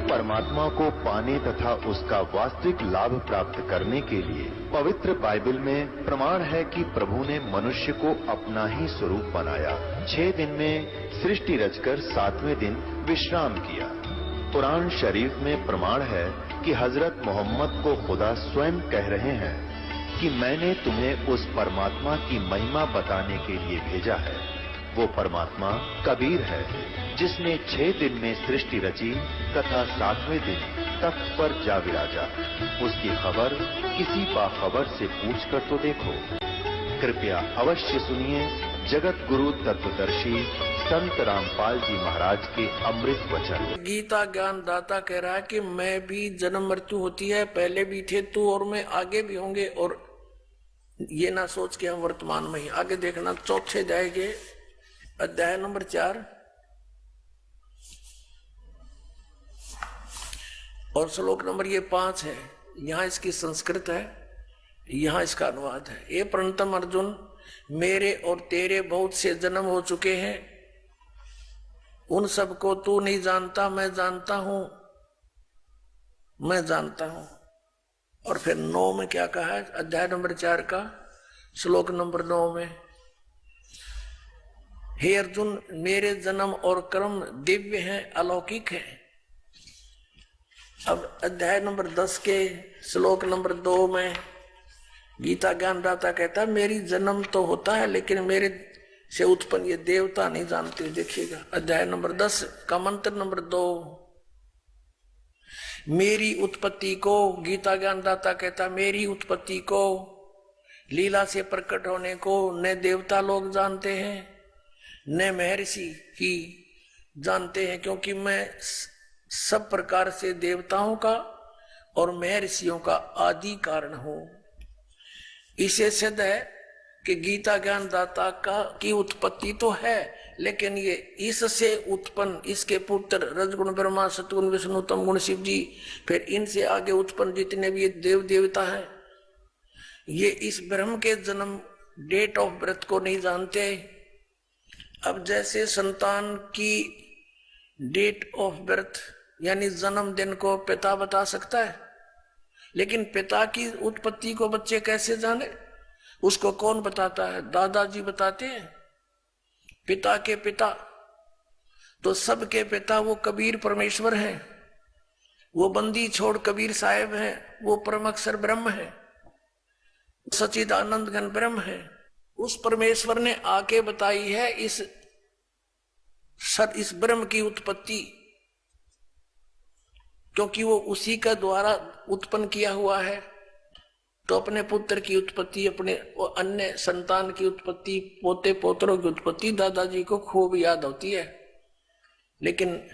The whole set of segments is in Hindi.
परमात्मा को पाने तथा उसका वास्तविक लाभ प्राप्त करने के लिए पवित्र बाइबल में प्रमाण है कि प्रभु ने मनुष्य को अपना ही स्वरूप बनाया। 6 दिन में सृष्टि रचकर 7वें दिन विश्राम किया। कुरान शरीफ में प्रमाण है कि हजरत मोहम्मद को खुदा स्वयं कह रहे हैं कि मैंने तुम्हें उस परमात्मा की महिमा बताने के लिए भेजा है। वो परमात्मा कबीर है जिसने 6 दिन में सृष्टि रची तथा 7वें दिन तख्त पर जा विराजा। उसकी खबर किसी बाखबर से पूछकर तो देखो। कृपया अवश्य सुनिए जगत गुरु तत्वदर्शी संत रामपाल जी महाराज के अमृत वचन। गीता ज्ञान दाता कह रहा है कि मैं भी जन्म मृत्यु होती है, पहले भी थे तू और मैं आगे भी होंगे। और ये ना सोच के हम वर्तमान में ही आगे देखना। चौथे जाएंगे अध्याय नंबर 4 और श्लोक नंबर ये 5 है। यहाँ इसकी संस्कृत है, यहाँ इसका अनुवाद है। ये प्रणतम अर्जुन, मेरे और तेरे बहुत से जन्म हो चुके हैं, उन सबको तू नहीं जानता, मैं जानता हूं, मैं जानता हूं। और फिर 9 में क्या कहा है, अध्याय नंबर 4 का श्लोक नंबर 9 में, हे अर्जुन मेरे जन्म और कर्म दिव्य हैं, अलौकिक हैं। अब अध्याय नंबर 10 के श्लोक नंबर 2 में गीता ज्ञानदाता कहता है मेरी जन्म तो होता है लेकिन मेरे से उत्पन्न ये देवता नहीं जानते। देखिएगा अध्याय नंबर 10 का मंत्र नंबर 2, मेरी उत्पत्ति को, गीता ज्ञानदाता कहता मेरी उत्पत्ति को, लीला से प्रकट होने को न देवता लोग जानते हैं न महर्षि ही जानते हैं, क्योंकि मैं सब प्रकार से देवताओं का और महर्षियों का आदि कारण हूं। इसे सिद्ध है कि गीता ज्ञान दाता का की उत्पत्ति तो है, लेकिन ये इससे उत्पन्न, इसके पुत्र रजगुण ब्रह्मा, सतगुण विष्णु, तम गुण शिव जी, फिर इनसे आगे उत्पन्न जितने भी देव देवता हैं, ये इस ब्रह्म के जन्म डेट ऑफ बर्थ को नहीं जानते। अब जैसे संतान की डेट ऑफ बर्थ यानी जन्मदिन को पिता बता सकता है, लेकिन पिता की उत्पत्ति को बच्चे कैसे जाने? उसको कौन बताता है? दादाजी बताते हैं। पिता के पिता तो सबके पिता वो कबीर परमेश्वर हैं, वो बंदी छोड़ कबीर साहेब हैं, वो परम अक्षर ब्रह्म है, सच्चिदानंद घन ब्रह्म है। उस परमेश्वर ने आके बताई है इस ब्रह्म की उत्पत्ति, क्योंकि वो उसी का द्वारा उत्पन्न किया हुआ है। तो अपने पुत्र की उत्पत्ति, अपने अन्य संतान की उत्पत्ति, पोते पोतरों की उत्पत्ति दादाजी को खूब याद होती है। लेकिन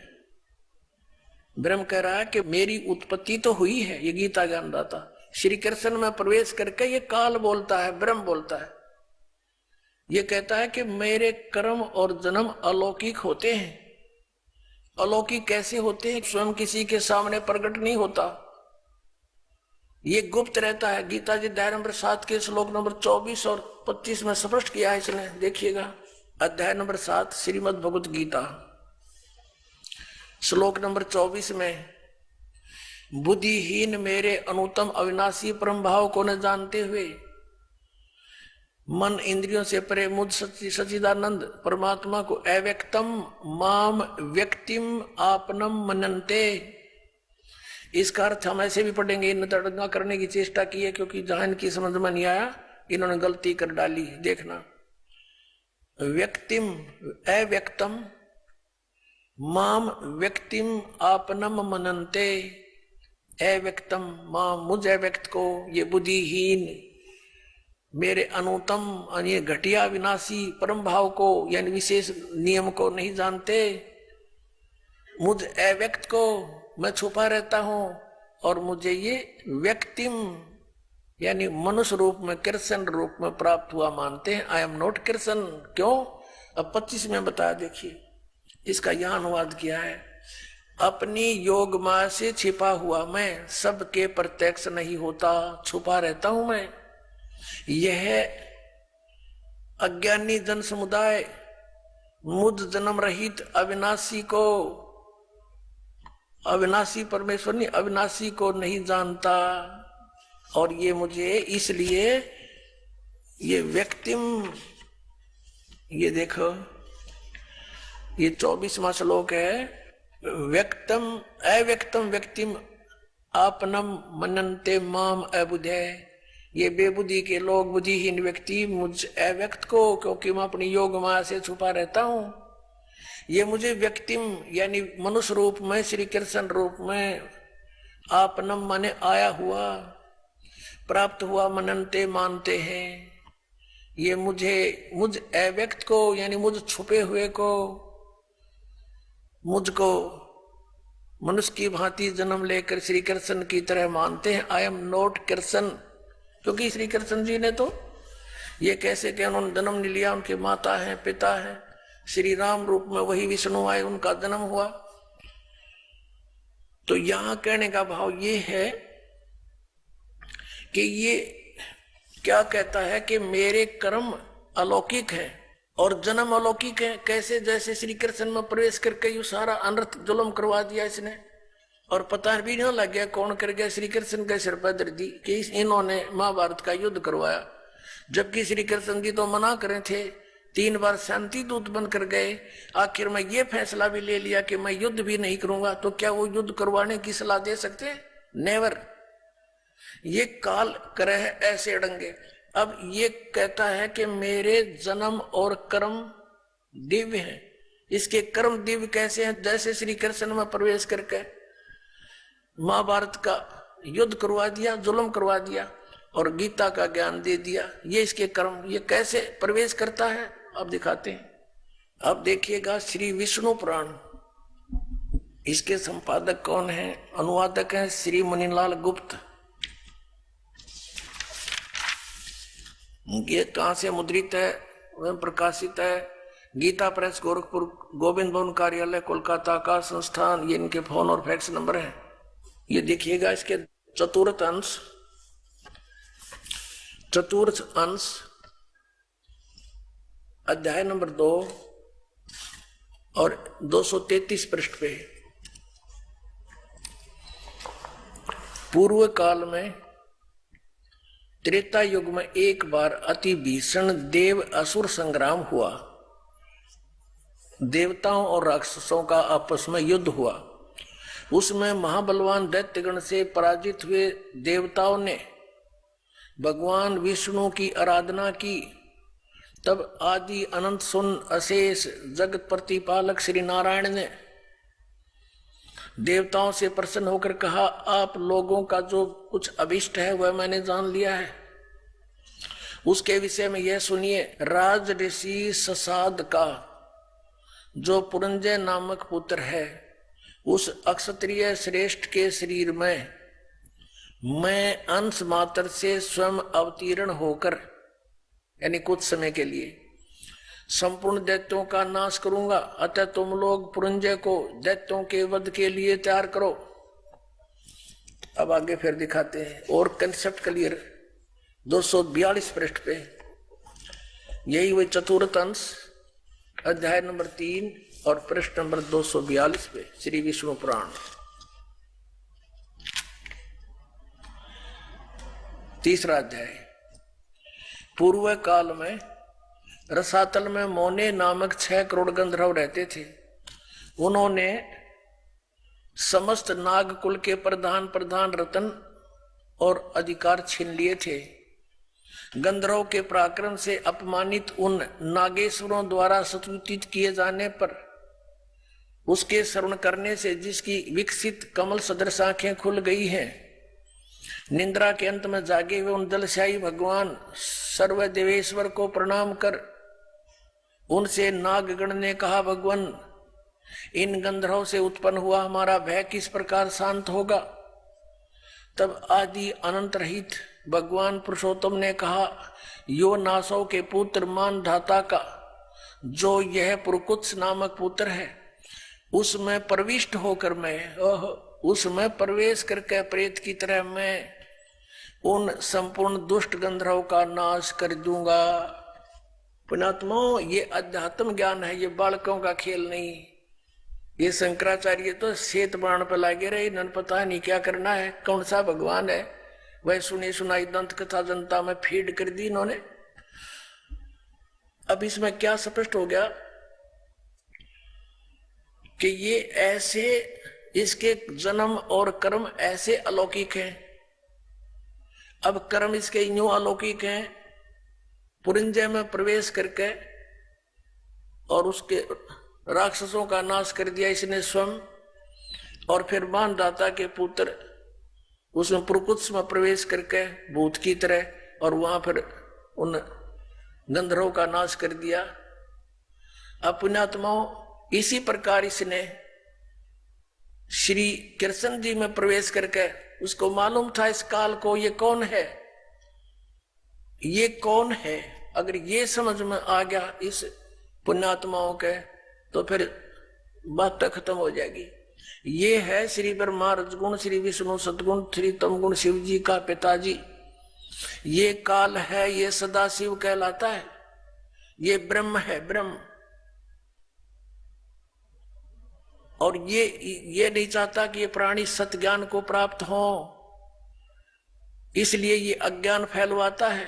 ब्रह्म कह रहा है कि मेरी उत्पत्ति तो हुई है। ये गीता ज्ञानदाता श्री कृष्ण में प्रवेश करके ये काल बोलता है, ब्रह्म बोलता है। ये कहता है कि मेरे कर्म और जन्म अलौकिक होते हैं। अलौकिक कैसे होते हैं? स्वयं किसी के सामने प्रकट नहीं होता, ये गुप्त रहता है। गीता जी अध्याय नंबर 7 के श्लोक नंबर 24 और 25 में स्पष्ट किया है इसने। देखिएगा अध्याय नंबर 7 श्रीमद् भगवत गीता श्लोक नंबर 24 में, बुद्धिहीन मेरे अनुत्तम अविनाशी परम भाव को न जानते हुए मन इंद्रियों से परे मुझ सच्चिदानंद परमात्मा को अव्यक्तम माम व्यक्तिम आपनम मनन्ते। इसका अर्थ हम ऐसे भी पढ़ेंगे। इन तड़ंगा करने की चेष्टा की है, क्योंकि जहां इनकी समझ में नहीं आया इन्होंने गलती कर डाली। देखना, व्यक्तिम अव्यक्तम माम व्यक्तिम आपनम मनन्ते। अव्यक्तम माम, मुझ अव्यक्त को, ये बुद्धिहीन मेरे अनुतम ये घटिया विनाशी परम भाव को यानी विशेष नियम को नहीं जानते। मुझ अव्यक्त को मैं छुपा रहता हूं और मुझे ये व्यक्तिम यानी मनुष्य रूप में, कृष्ण रूप में प्राप्त हुआ मानते हैं। I am not Krishna. क्यों? अब 25 में बताया। देखिए इसका यहां अनुवाद किया है, अपनी योग माया से छिपा हुआ मैं सबके प्रत्यक्ष नहीं होता, छुपा रहता हूं मैं। यह अज्ञानी जन समुदाय मुझ जन्म रहित अविनाशी को अविनाशी परमेश्वर नहीं, अविनाशी को नहीं जानता। और ये मुझे इसलिए ये व्यक्तिम, ये देखो ये 24वां श्लोक है, व्यक्तम अव्यक्तम व्यक्तिम आपनम मनन्ते माम अबुधे। ये बेबुद्धि के लोग, बुद्धिहीन व्यक्ति मुझ अव्यक्त को, क्योंकि मैं अपनी योग माया से छुपा रहता हूं, ये मुझे व्यक्तिम यानी मनुष्य रूप में, श्री कृष्ण रूप में, आपनम माने आया हुआ, प्राप्त हुआ, मनन्ते मानते हैं। ये मुझ अव्यक्त को यानी मुझ छुपे हुए को, मुझको मनुष्य की भांति जन्म लेकर श्री कृष्ण की तरह मानते हैं। आई एम नॉट कृष्ण, क्योंकि श्री कृष्ण जी ने तो ये कैसे कि उन्होंने जन्म नहीं लिया, उनके माता है, पिता है, श्री राम रूप में वही विष्णु आए, उनका जन्म हुआ। तो यहां कहने का भाव ये है कि ये क्या कहता है कि मेरे कर्म अलौकिक हैं और जन्म अलौकिक है। कैसे? जैसे श्री कृष्ण में प्रवेश करके यू सारा अनर्थ जुल्म करवा दिया इसने, और पता भी नहीं लग गया कौन कर गया, श्री कृष्ण के सिर पर दर्द दी कि इन्होंने महाभारत का युद्ध करवाया। जबकि श्री कृष्ण जी तो मना करे थे, 3 बार शांति दूत बनकर गए, आखिर में ये फैसला भी ले लिया कि मैं युद्ध भी नहीं करूंगा। तो क्या वो युद्ध करवाने की सलाह दे सकते? नेवर। ये काल करह ऐसे अड़ंगे। अब ये कहता है कि मेरे जन्म और कर्म दिव्य हैं। इसके कर्म दिव्य कैसे हैं? जैसे श्री कृष्ण में प्रवेश करके महाभारत का युद्ध करवा दिया, जुल्म करवा दिया और गीता का ज्ञान दे दिया, ये इसके कर्म। ये कैसे प्रवेश करता है अब दिखाते हैं। अब देखिएगा श्री विष्णु पुराण, इसके संपादक कौन है? अनुवादक है श्री मुनीलाल गुप्त। ये कहां से मुद्रित है एवं प्रकाशित है? गीता प्रेस, गोरखपुर, गोविंद भवन कार्यालय, कोलकाता का संस्थान। ये इनके फोन और फैक्स नंबर है। ये देखिएगा इसके चतुर्थ अंश अध्याय नंबर 2 और 233 पृष्ठ पे। पूर्व काल में त्रेता युग में एक बार अति भीषण देव असुर संग्राम हुआ। देवताओं और राक्षसों का आपस में युद्ध हुआ। उसमें महाबलवान दैत्यगण से पराजित हुए देवताओं ने भगवान विष्णु की आराधना की। तब आदि अनंत सुन अशेष जगत प्रतिपालक श्री नारायण ने देवताओं से प्रसन्न होकर कहा, आप लोगों का जो कुछ अभिष्ट है वह मैंने जान लिया है। उसके विषय में यह सुनिए। राज ऋषि ससाद का जो पुरंजय नामक पुत्र है, उस अक्षत्रिय श्रेष्ठ के शरीर में मैं अंश मात्र से स्वयं अवतीर्ण होकर, यानी कुछ समय के लिए, संपूर्ण दैत्यों का नाश करूंगा। अतः तुम लोग पुरंजय को दैत्यों के वध के लिए तैयार करो। अब आगे फिर दिखाते हैं और कंसेप्ट क्लियर। 242 पृष्ठ पे यही वही चतुर्थ अंश अध्याय नंबर 3 और पृष्ठ नंबर 242 पे श्री विष्णु पुराण। तीसरा अध्याय। पूर्व काल में रसातल में मोने नामक 6 करोड़ गंधर्व रहते थे। उन्होंने समस्त नागकुल के प्रधान रतन और अधिकार छीन लिए थे। गंधर्व के पराक्रम से अपमानित उन नागेश्वरों द्वारा स्तुतित किए जाने पर उसके श्रवण करने से जिसकी विकसित कमल सदृश आंखें खुल गई हैं, निंद्रा के अंत में जागे हुए उन दलशाही भगवान सर्वदेवेश्वर को प्रणाम कर उनसे नागगण ने कहा, भगवान, इन गंधर्व से उत्पन्न हुआ हमारा भय किस प्रकार शांत होगा? तब आदि अनंत रहित भगवान पुरुषोत्तम ने कहा, यो नासों के पुत्र मान धाता का जो यह पुरकुत्स नामक पुत्र है, उसमें प्रविष्ट होकर मैं, उसमें प्रवेश करके प्रेत की तरह मैं उन संपूर्ण दुष्ट गंधर्व का नाश कर दूंगा। पुण्यात्माओं, ये अध्यात्म ज्ञान है, ये बालकों का खेल नहीं। ये शंकराचार्य तो सेत बाण पे लागे रहे, इन्होंने पता नहीं क्या करना है, कौन सा भगवान है। वह सुनी सुनाई दंत कथा जनता में फीड कर दी इन्होंने। अब इसमें क्या स्पष्ट हो गया कि ये ऐसे, इसके जन्म और कर्म ऐसे अलौकिक हैं। अब कर्म इसके यूं अलौकिक हैं, पुरिंजय में प्रवेश करके और उसके राक्षसों का नाश कर दिया इसने स्वयं, और फिर मानदाता के पुत्र उसमें पुरकुत्स में प्रवेश करके भूत की तरह, और वहां फिर उन गंधर्वों का नाश कर दिया। अब पुण्यात्माओं, इसी प्रकार इसने श्री कृष्ण जी में प्रवेश करके, उसको मालूम था इस काल को ये कौन है, ये कौन है। अगर ये समझ में आ गया इस पुण्यात्माओं के, तो फिर बात खत्म हो जाएगी। ये है श्री ब्रह्मा रजगुण, श्री विष्णु सदगुण, श्री तमगुण शिव जी का पिताजी। ये काल है, ये सदा शिव कहलाता है, ये ब्रह्म है, ब्रह्म। और ये नहीं चाहता कि ये प्राणी सत्य ज्ञान को प्राप्त हो, इसलिए ये अज्ञान फैलवाता है।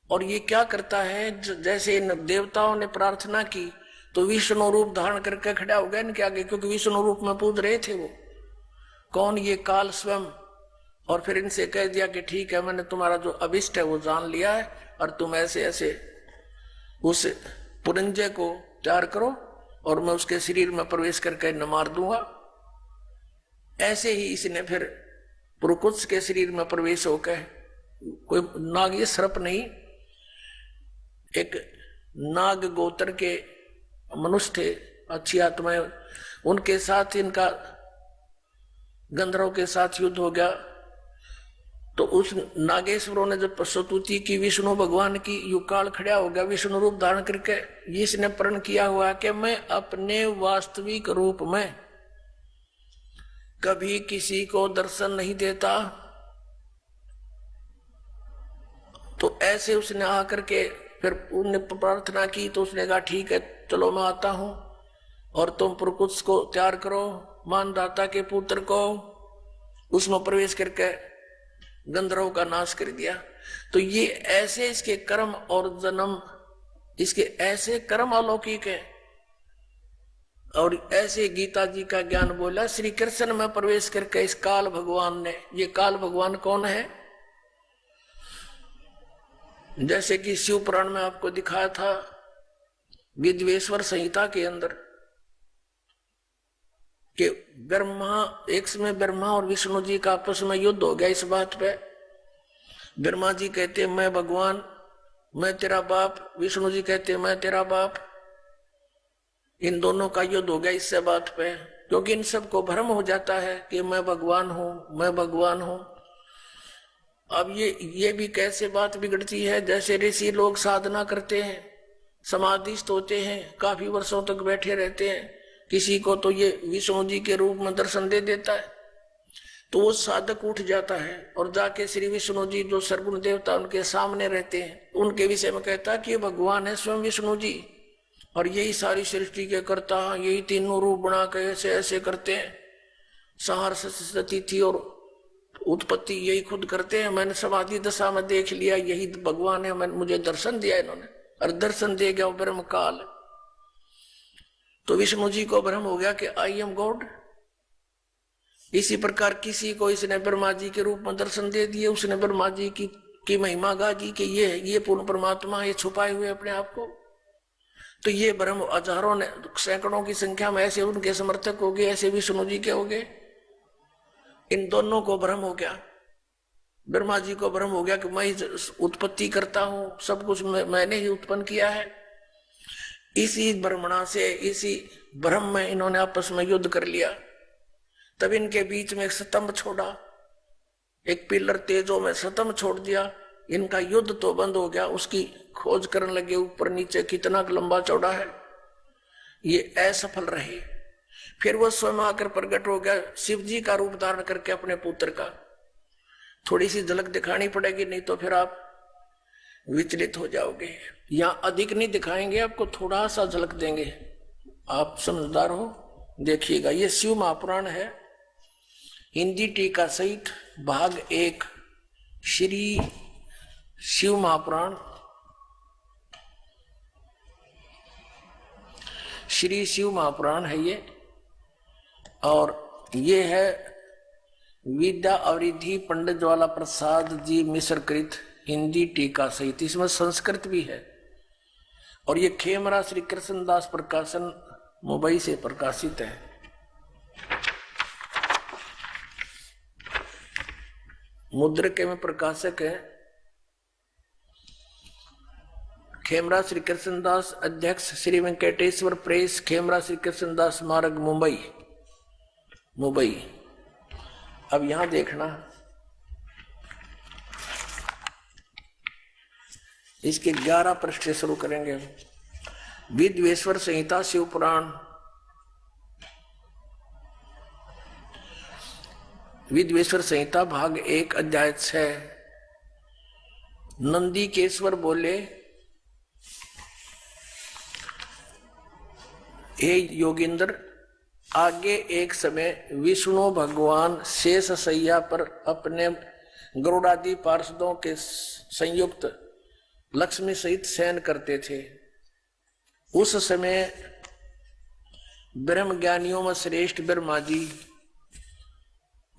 और ये क्या करता है, जैसे इन देवताओं ने प्रार्थना की तो विष्णु रूप धारण करके खड़ा हो गया इनके आगे, क्योंकि विष्णु रूप में पूज रहे थे वो। कौन? ये काल स्वयं। और फिर इनसे कह दिया कि ठीक है, मैंने तुम्हारा जो अभिष्ट है वो जान लिया है, और तुम ऐसे ऐसे उस पुरंजय को तैयार करो और मैं उसके शरीर में प्रवेश करके न मार दूंगा। ऐसे ही इसने फिर पुरकुत्स के शरीर में प्रवेश होकर, कोई नाग, ये सर्प नहीं, एक नाग गोत्र के मनुष्य थे, अच्छी आत्माएं, उनके साथ इनका गंधर्वों के साथ युद्ध हो गया। तो उस नागेश्वरों ने जब स्तुति की विष्णु भगवान की, युकाल खड़ा हो गया विष्णु रूप धारण करके। इसने प्रण किया हुआ कि मैं अपने वास्तविक रूप में कभी किसी को दर्शन नहीं देता। तो ऐसे उसने आकर के फिर उन्होंने प्रार्थना की, तो उसने कहा ठीक है चलो मैं आता हूं, और तुम पुरकुत्स को तैयार करो, मानदाता के पुत्र को, उसमें प्रवेश करके गंधर्वों का नाश कर दिया। तो ये ऐसे इसके कर्म और जन्म, इसके ऐसे कर्म अलौकिक है। और ऐसे गीता जी का ज्ञान बोला श्री कृष्ण में प्रवेश करके इस काल भगवान ने। ये काल भगवान कौन है? जैसे कि शिव पुराण में आपको दिखाया था, विद्वेश्वर संहिता के अंदर, कि ब्रह्मा, एक समय ब्रह्मा और विष्णु जी का आपस में युद्ध हो गया इस बात पे। ब्रह्मा जी कहते मैं भगवान, मैं तेरा बाप, विष्णु जी कहते मैं तेरा बाप। इन दोनों का युद्ध हो गया इससे बात पे, क्योंकि इन सबको भ्रम हो जाता है कि मैं भगवान हूं, मैं भगवान हूं। अब ये भी कैसे बात बिगड़ती है, जैसे ऋषि लोग साधना करते हैं, समाधिस्थ होते हैं, काफी वर्षों तक बैठे रहते हैं, किसी को तो ये विष्णु जी के रूप में दर्शन दे देता है, तो वो साधक उठ जाता है और जाके श्री विष्णु जी जो सर्वगुण देवता उनके सामने रहते हैं, उनके विषय में कहता है कि ये भगवान है स्वयं विष्णु जी, और यही सारी सृष्टि के कर्ता, यही तीनों रूप बना के ऐसे ऐसे करते हैं, संहार तिथि और उत्पत्ति यही खुद करते हैं। मैंने समाधि दशा में देख लिया, यही भगवान है, मैंने मुझे दर्शन दिया इन्होंने, और दर्शन दे गया ब्रह्म काल। तो विष्णु जी को भ्रम हो गया कि आई एम गॉड। इसी प्रकार किसी को इसने ब्रह्मा जी के रूप में दर्शन दे दिए, उसने ब्रह्मा जी की महिमा गा दी कि ये पूर्ण परमात्मा, ये छुपाए हुए अपने आप को। तो ये भ्रम हजारों ने, सैकड़ों की संख्या में ऐसे उनके समर्थक हो गए, ऐसे विष्णु जी के हो गए। इन दोनों को भ्रम हो गया, ब्रह्मा जी को भ्रम हो गया कि मैं उत्पत्ति करता हूं, सब कुछ मैंने ही उत्पन्न किया है। इसी भ्रमणा से, इसी भ्रम में इन्होंने आपस में युद्ध कर लिया। तब इनके बीच में एक स्तंभ छोड़ा, एक पिलर तेजों में स्तंभ छोड़ दिया। इनका युद्ध तो बंद हो गया, उसकी खोज करने लगे ऊपर नीचे कितना लंबा चौड़ा है, ये असफल रहे। फिर वो स्वयं आकर प्रकट हो गया, शिव जी का रूप धारण करके अपने पुत्र का। थोड़ी सी झलक दिखानी पड़ेगी, नहीं तो फिर आप विचलित हो जाओगे। यहां अधिक नहीं दिखाएंगे, आपको थोड़ा सा झलक देंगे, आप समझदार हो, देखिएगा। ये शिव महापुराण है, हिंदी टीका सहित भाग 1, श्री शिव महापुराण, श्री शिव महापुराण है ये। और ये है विद्या अवरिधि पंडित ज्वाला प्रसाद जी मिश्र कृत हिंदी टीका सहित, इसमें संस्कृत भी है। और ये खेमरा श्री कृष्णदास प्रकाशन मुंबई से प्रकाशित है। मुद्रक में प्रकाशक है खेमरा श्री कृष्णदास, अध्यक्ष श्री वेंकटेश्वर प्रेस, खेमरा श्री कृष्णदास स्मारक, मुंबई। अब यहां देखना, इसके 11 पृष्ठ से शुरू करेंगे। विद्वेश्वर संहिता शिव पुराण, विद्वेश्वर संहिता भाग 1 अध्याय 6। नंदीकेश्वर बोले, हे योगेंद्र, आगे एक समय विष्णु भगवान शेष शैया पर अपने गरुड़ादि पार्षदों के संयुक्त लक्ष्मी सहित शयन करते थे। उस समय ब्रह्म ज्ञानियों में श्रेष्ठ ब्रह्मा जी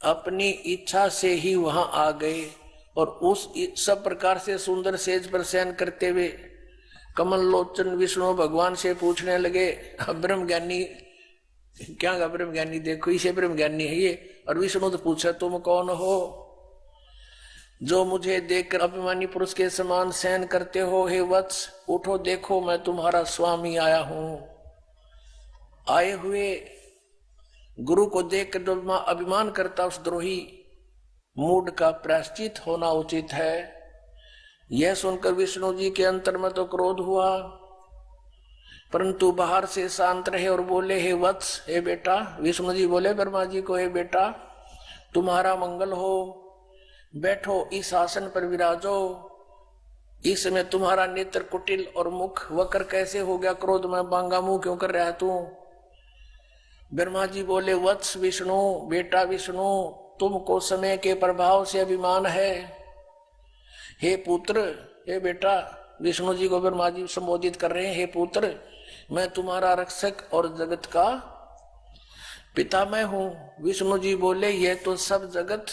अपनी इच्छा से ही वहां आ गए और उस सब प्रकार से सुंदर सेज पर शयन करते हुए कमल लोचन विष्णु भगवान से पूछने लगे, ब्रह्म ज्ञानी क्या ब्रह्म ज्ञानी, देखो इसे ब्रह्म ज्ञानी है ये। और विष्णु तो पूछा, तुम कौन हो जो मुझे देखकर अभिमानी पुरुष के समान शयन करते हो? हे वत्स, उठो, देखो मैं तुम्हारा स्वामी आया हूं। आए हुए गुरु को देखकर जो अभिमान करता उस द्रोही मूड का प्रायश्चित होना उचित है। यह सुनकर विष्णु जी के अंतर में तो क्रोध हुआ, परंतु बाहर से शांत रहे और बोले, हे वत्स, हे बेटा। विष्णु जी बोले ब्रह्मा जी को, हे बेटा, तुम्हारा मंगल हो, बैठो, इस आसन पर विराजो। इस समय तुम्हारा नेत्र कुटिल और मुख वक्र कैसे हो गया? क्रोध में बांगा मुंह क्यों कर रहा है तू? ब्रह्मा जी बोले, वत्स विष्णु, बेटा विष्णु, तुमको समय के प्रभाव से अभिमान है। हे पुत्र, हे बेटा, विष्णु जी को ब्रह्मा जी संबोधित कर रहे हैं, हे पुत्र, मैं तुम्हारा रक्षक और जगत का पिता मैं हूं। विष्णु जी बोले, यह तो सब जगत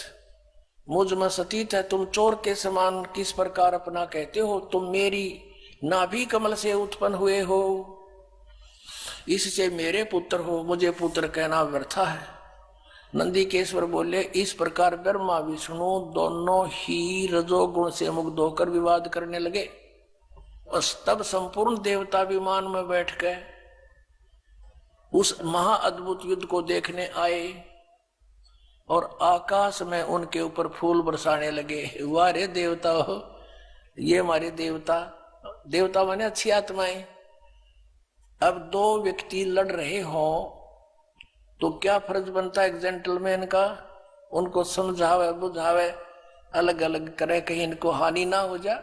मुझ में सतीत है, तुम चोर के समान किस प्रकार अपना कहते हो? तुम मेरी नाभि कमल से उत्पन्न हुए हो, इससे मेरे पुत्र हो, मुझे पुत्र कहना व्यर्थ है। नंदीकेश्वर बोले, इस प्रकार ब्रह्मा विष्णु दोनों ही रजोगुण से मुक्त होकर विवाद करने लगे। और तब संपूर्ण देवता विमान में बैठ गए उस महाअद्भुत युद्ध को देखने आए और आकाश में उनके ऊपर फूल बरसाने लगे। वाह रे देवता हो, ये हमारे देवता, देवता माने अच्छी आत्माएं। अब दो व्यक्ति लड़ रहे हो तो क्या फर्ज बनता है एक जेंटलमैन का? उनको समझावे बुझावे, अलग अलग करे, कहीं इनको हानि ना हो जा।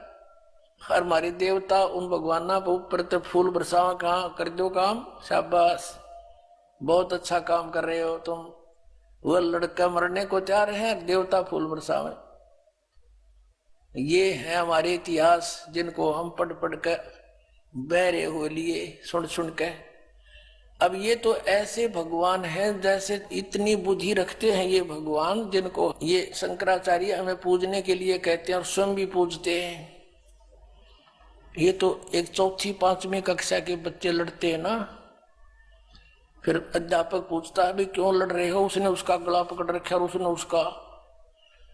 हर हमारे देवता उन भगवाना के ऊपर तो फूल बरसावा, कहाँ कर दो काम, शाबाश, बहुत अच्छा काम कर रहे हो तुम। वह लड़का मरने को तैयार है, देवता फूल बरसावे। ये है हमारे इतिहास जिनको हम पढ़ पढ़ कर बहरे हो लिए, सुन सुन के। अब ये तो ऐसे भगवान हैं जैसे इतनी बुद्धि रखते हैं ये भगवान, जिनको ये शंकराचार्य हमें पूजने के लिए कहते हैं और स्वयं भी पूजते हैं। ये तो एक 4th 5वीं कक्षा के बच्चे लड़ते हैं ना, फिर अध्यापक पूछता है, भाई क्यों लड़ रहे हो? उसने उसका गला पकड़ रखा और उसने उसका,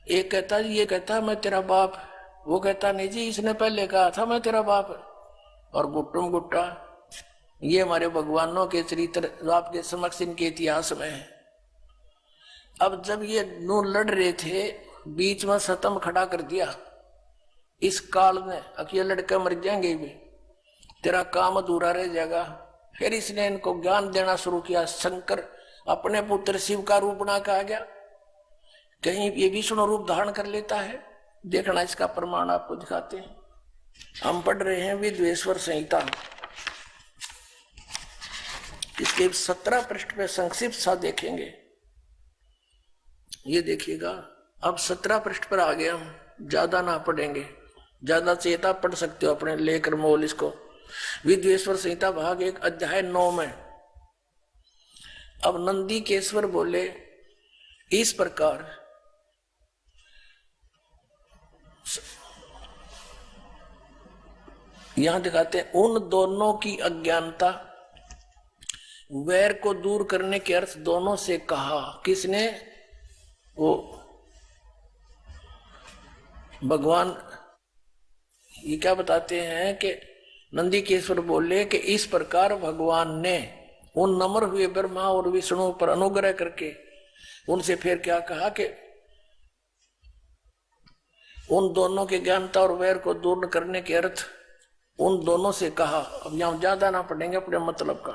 एक कहता है, ये कहता है मैं तेरा बाप, वो कहता नहीं जी इसने पहले कहा था मैं तेरा बाप, और गुट्टुम गुट्टा। ये हमारे भगवानों के चरित्र आपके समक्ष इनके इतिहास में है। अब जब ये नू लड़ रहे थे, बीच में सतम खड़ा कर दिया इस काल ने, अब ये लड़के मर जाएंगे भी, तेरा काम अधूरा रह जाएगा। फिर इसने इनको ज्ञान देना शुरू किया। शंकर अपने पुत्र शिव का रूप बना के आ गया, कहीं ये विष्णु रूप धारण कर लेता है। देखना, इसका प्रमाण आपको दिखाते हैं। हम पढ़ रहे हैं विद्वेश्वर संहिता, इसके 17 पृष्ठ पे संक्षिप्त सा देखेंगे। ये देखिएगा, अब 17 पृष्ठ पर आ गए हम, ज्यादा ना पढ़ेंगे, ज्यादा चेता पढ़ सकते हो अपने लेकर मोल इसको। विद्वेश्वर संहिता भाग 1 अध्याय 9 में अब नंदीकेश्वर बोले इस प्रकार, यहां दिखाते हैं उन दोनों की अज्ञानता, वैर को दूर करने के अर्थ दोनों से कहा। किसने? वो भगवान। ये क्या बताते हैं कि नंदीकेश्वर बोले कि इस प्रकार भगवान ने उन नम्र हुए ब्रह्मा और विष्णु पर अनुग्रह करके उनसे फिर क्या कहा कि उन दोनों के ज्ञानता और वैर को दूर करने के अर्थ उन दोनों से कहा। अब यहां ज्यादा ना पढ़ेंगे अपने मतलब का।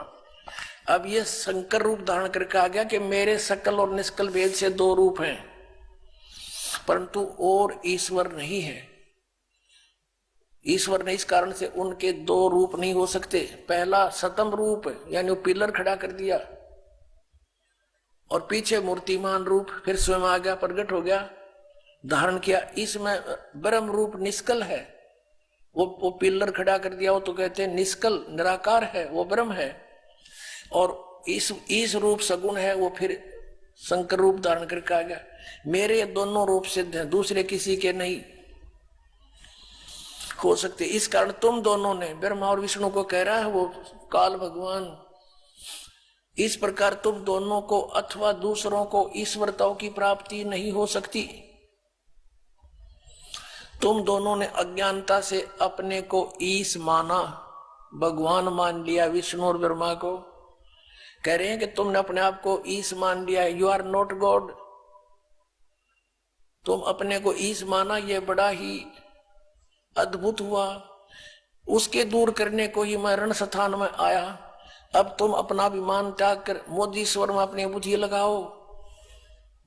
अब ये शंकर रूप धारण करके आ गया कि मेरे सकल और निष्कल भेद से 2 रूप हैं, परंतु और ईश्वर नहीं है। ईश्वर ने इस कारण से उनके 2 रूप नहीं हो सकते। पहला सतम रूप यानी वो पिलर खड़ा कर दिया और पीछे मूर्तिमान रूप फिर स्वयं आ गया, प्रकट हो गया, धारण किया। इसमें ब्रह्म रूप निष्कल है, वो पिलर खड़ा कर दिया, वो तो कहते हैं निष्कल निराकार है, वो ब्रह्म है। और इस रूप सगुण है, वो फिर शंकर रूप धारण करके आ गया। मेरे दोनों रूप सिद्ध हैं, दूसरे किसी के नहीं हो सकते। इस कारण तुम दोनों ने, ब्रह्मा और विष्णु को कह रहा है वो काल भगवान, इस प्रकार तुम दोनों को अथवा दूसरों को ईश्वरताओं की प्राप्ति नहीं हो सकती। तुम दोनों ने अज्ञानता से अपने को ईश माना, भगवान मान लिया। विष्णु और ब्रह्मा को कह रहे हैं कि तुमने अपने आप को ईश मान लिया, यू आर नॉट गॉड। तुम अपने को ईश माना, यह बड़ा ही अद्भुत हुआ। उसके दूर करने को ही मैं रण स्थान में आया। अब तुम अपना अभिमान त्याग कर मोदी स्वर में अपनी बुद्धि लगाओ।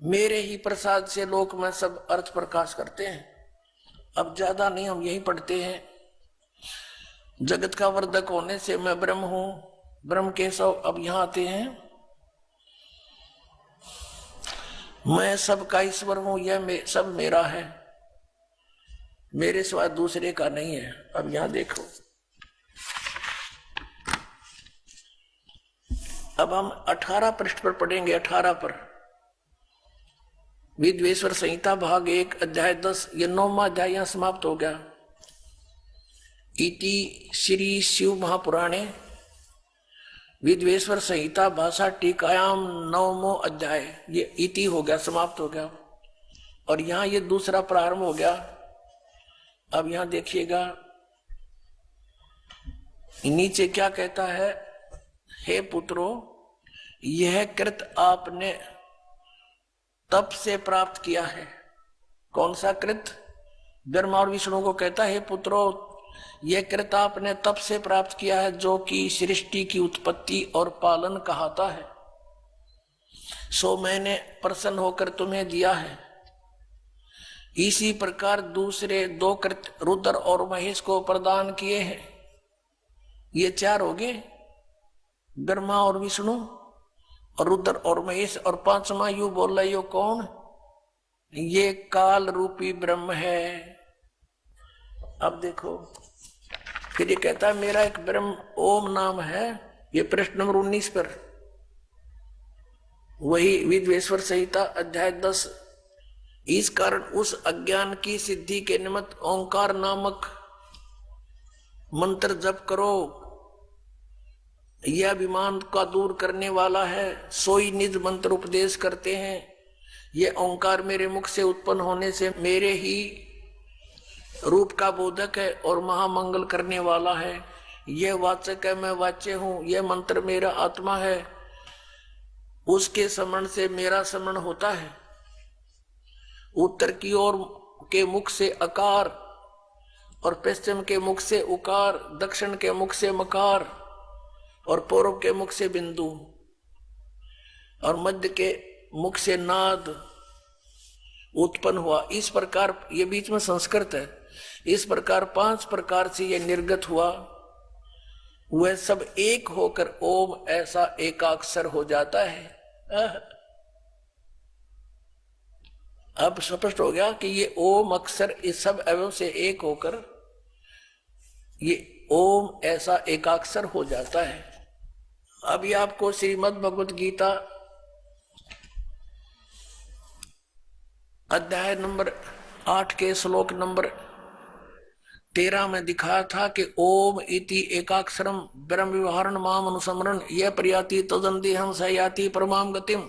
मेरे ही प्रसाद से लोक में सब अर्थ प्रकाश करते हैं। अब ज्यादा नहीं, हम यही पढ़ते हैं, जगत का वर्धक होने से मैं ब्रह्म हूं, ब्रह्म के सौ। अब यहां आते हैं, मैं सबका ईश्वर हूं, यह सब मेरा है, मेरे सिवा दूसरे का नहीं है। अब यहां देखो, अब हम 18 पृष्ठ पर पढ़ेंगे। 18 पर विद्वेश्वर संहिता भाग 1 अध्याय 10, ये 9वां अध्याय यहां समाप्त हो गया। इति श्री शिव महापुराणे विद्वेश्वर संहिता भाषा टीकायाम 9वां अध्याय, ये इति हो गया, समाप्त हो गया। और यहां ये दूसरा प्रारंभ हो गया। अब यहां देखिएगा नीचे क्या कहता है, हे पुत्रों, यह कृत आपने तप से प्राप्त किया है। कौन सा कृत? ब्रह्मा और विष्णु को कहता है, हे पुत्रों, यह कृत आपने तप से प्राप्त किया है, जो कि सृष्टि की उत्पत्ति और पालन कहाता है। सो मैंने प्रसन्न होकर तुम्हें दिया है। इसी प्रकार दूसरे 2 कृत रुद्र और महेश को प्रदान किए हैं। ये 4 हो गए, ब्रह्मा और विष्णु और रुद्र और महेश। और 5वां यू बोल रहे हो कौन? ये काल रूपी ब्रह्म है। अब देखो, फिर ये कहता है मेरा एक ब्रह्म ओम नाम है। ये पृष्ठ नंबर 19 पर, वही विद्वेश्वर संहिता अध्याय 10। इस कारण उस अज्ञान की सिद्धि के निमित्त ओंकार नामक मंत्र जप करो। यह अभिमान का दूर करने वाला है। सोई निज मंत्र उपदेश करते हैं। यह ओंकार मेरे मुख से उत्पन्न होने से मेरे ही रूप का बोधक है और महामंगल करने वाला है। यह वाचक है, मैं वाच्य हूं। यह मंत्र मेरा आत्मा है, उसके स्मरण से मेरा स्मरण होता है। उत्तर की ओर के मुख से अकार और पश्चिम के मुख से उकार, दक्षिण के मुख से मकार और पूर्व के मुख से बिंदु और मध्य के मुख से नाद उत्पन्न हुआ। इस प्रकार, ये बीच में संस्कृत है, इस प्रकार 5 प्रकार से यह निर्गत हुआ। वह सब एक होकर ओम ऐसा एकाक्षर हो जाता है। अब स्पष्ट हो गया कि ये ओम अक्षर इस सब अवयव से एक होकर ये ओम ऐसा एकाक्षर हो जाता है। अभी आपको श्रीमद् भगवत गीता अध्याय नंबर 8 के श्लोक नंबर 13 में दिखाया था कि ओम इति एकाक्षरम ब्रह्म विवहारण माम अनुसमरण यह प्रयाति तदंति हम सयाति परमाम गतिम।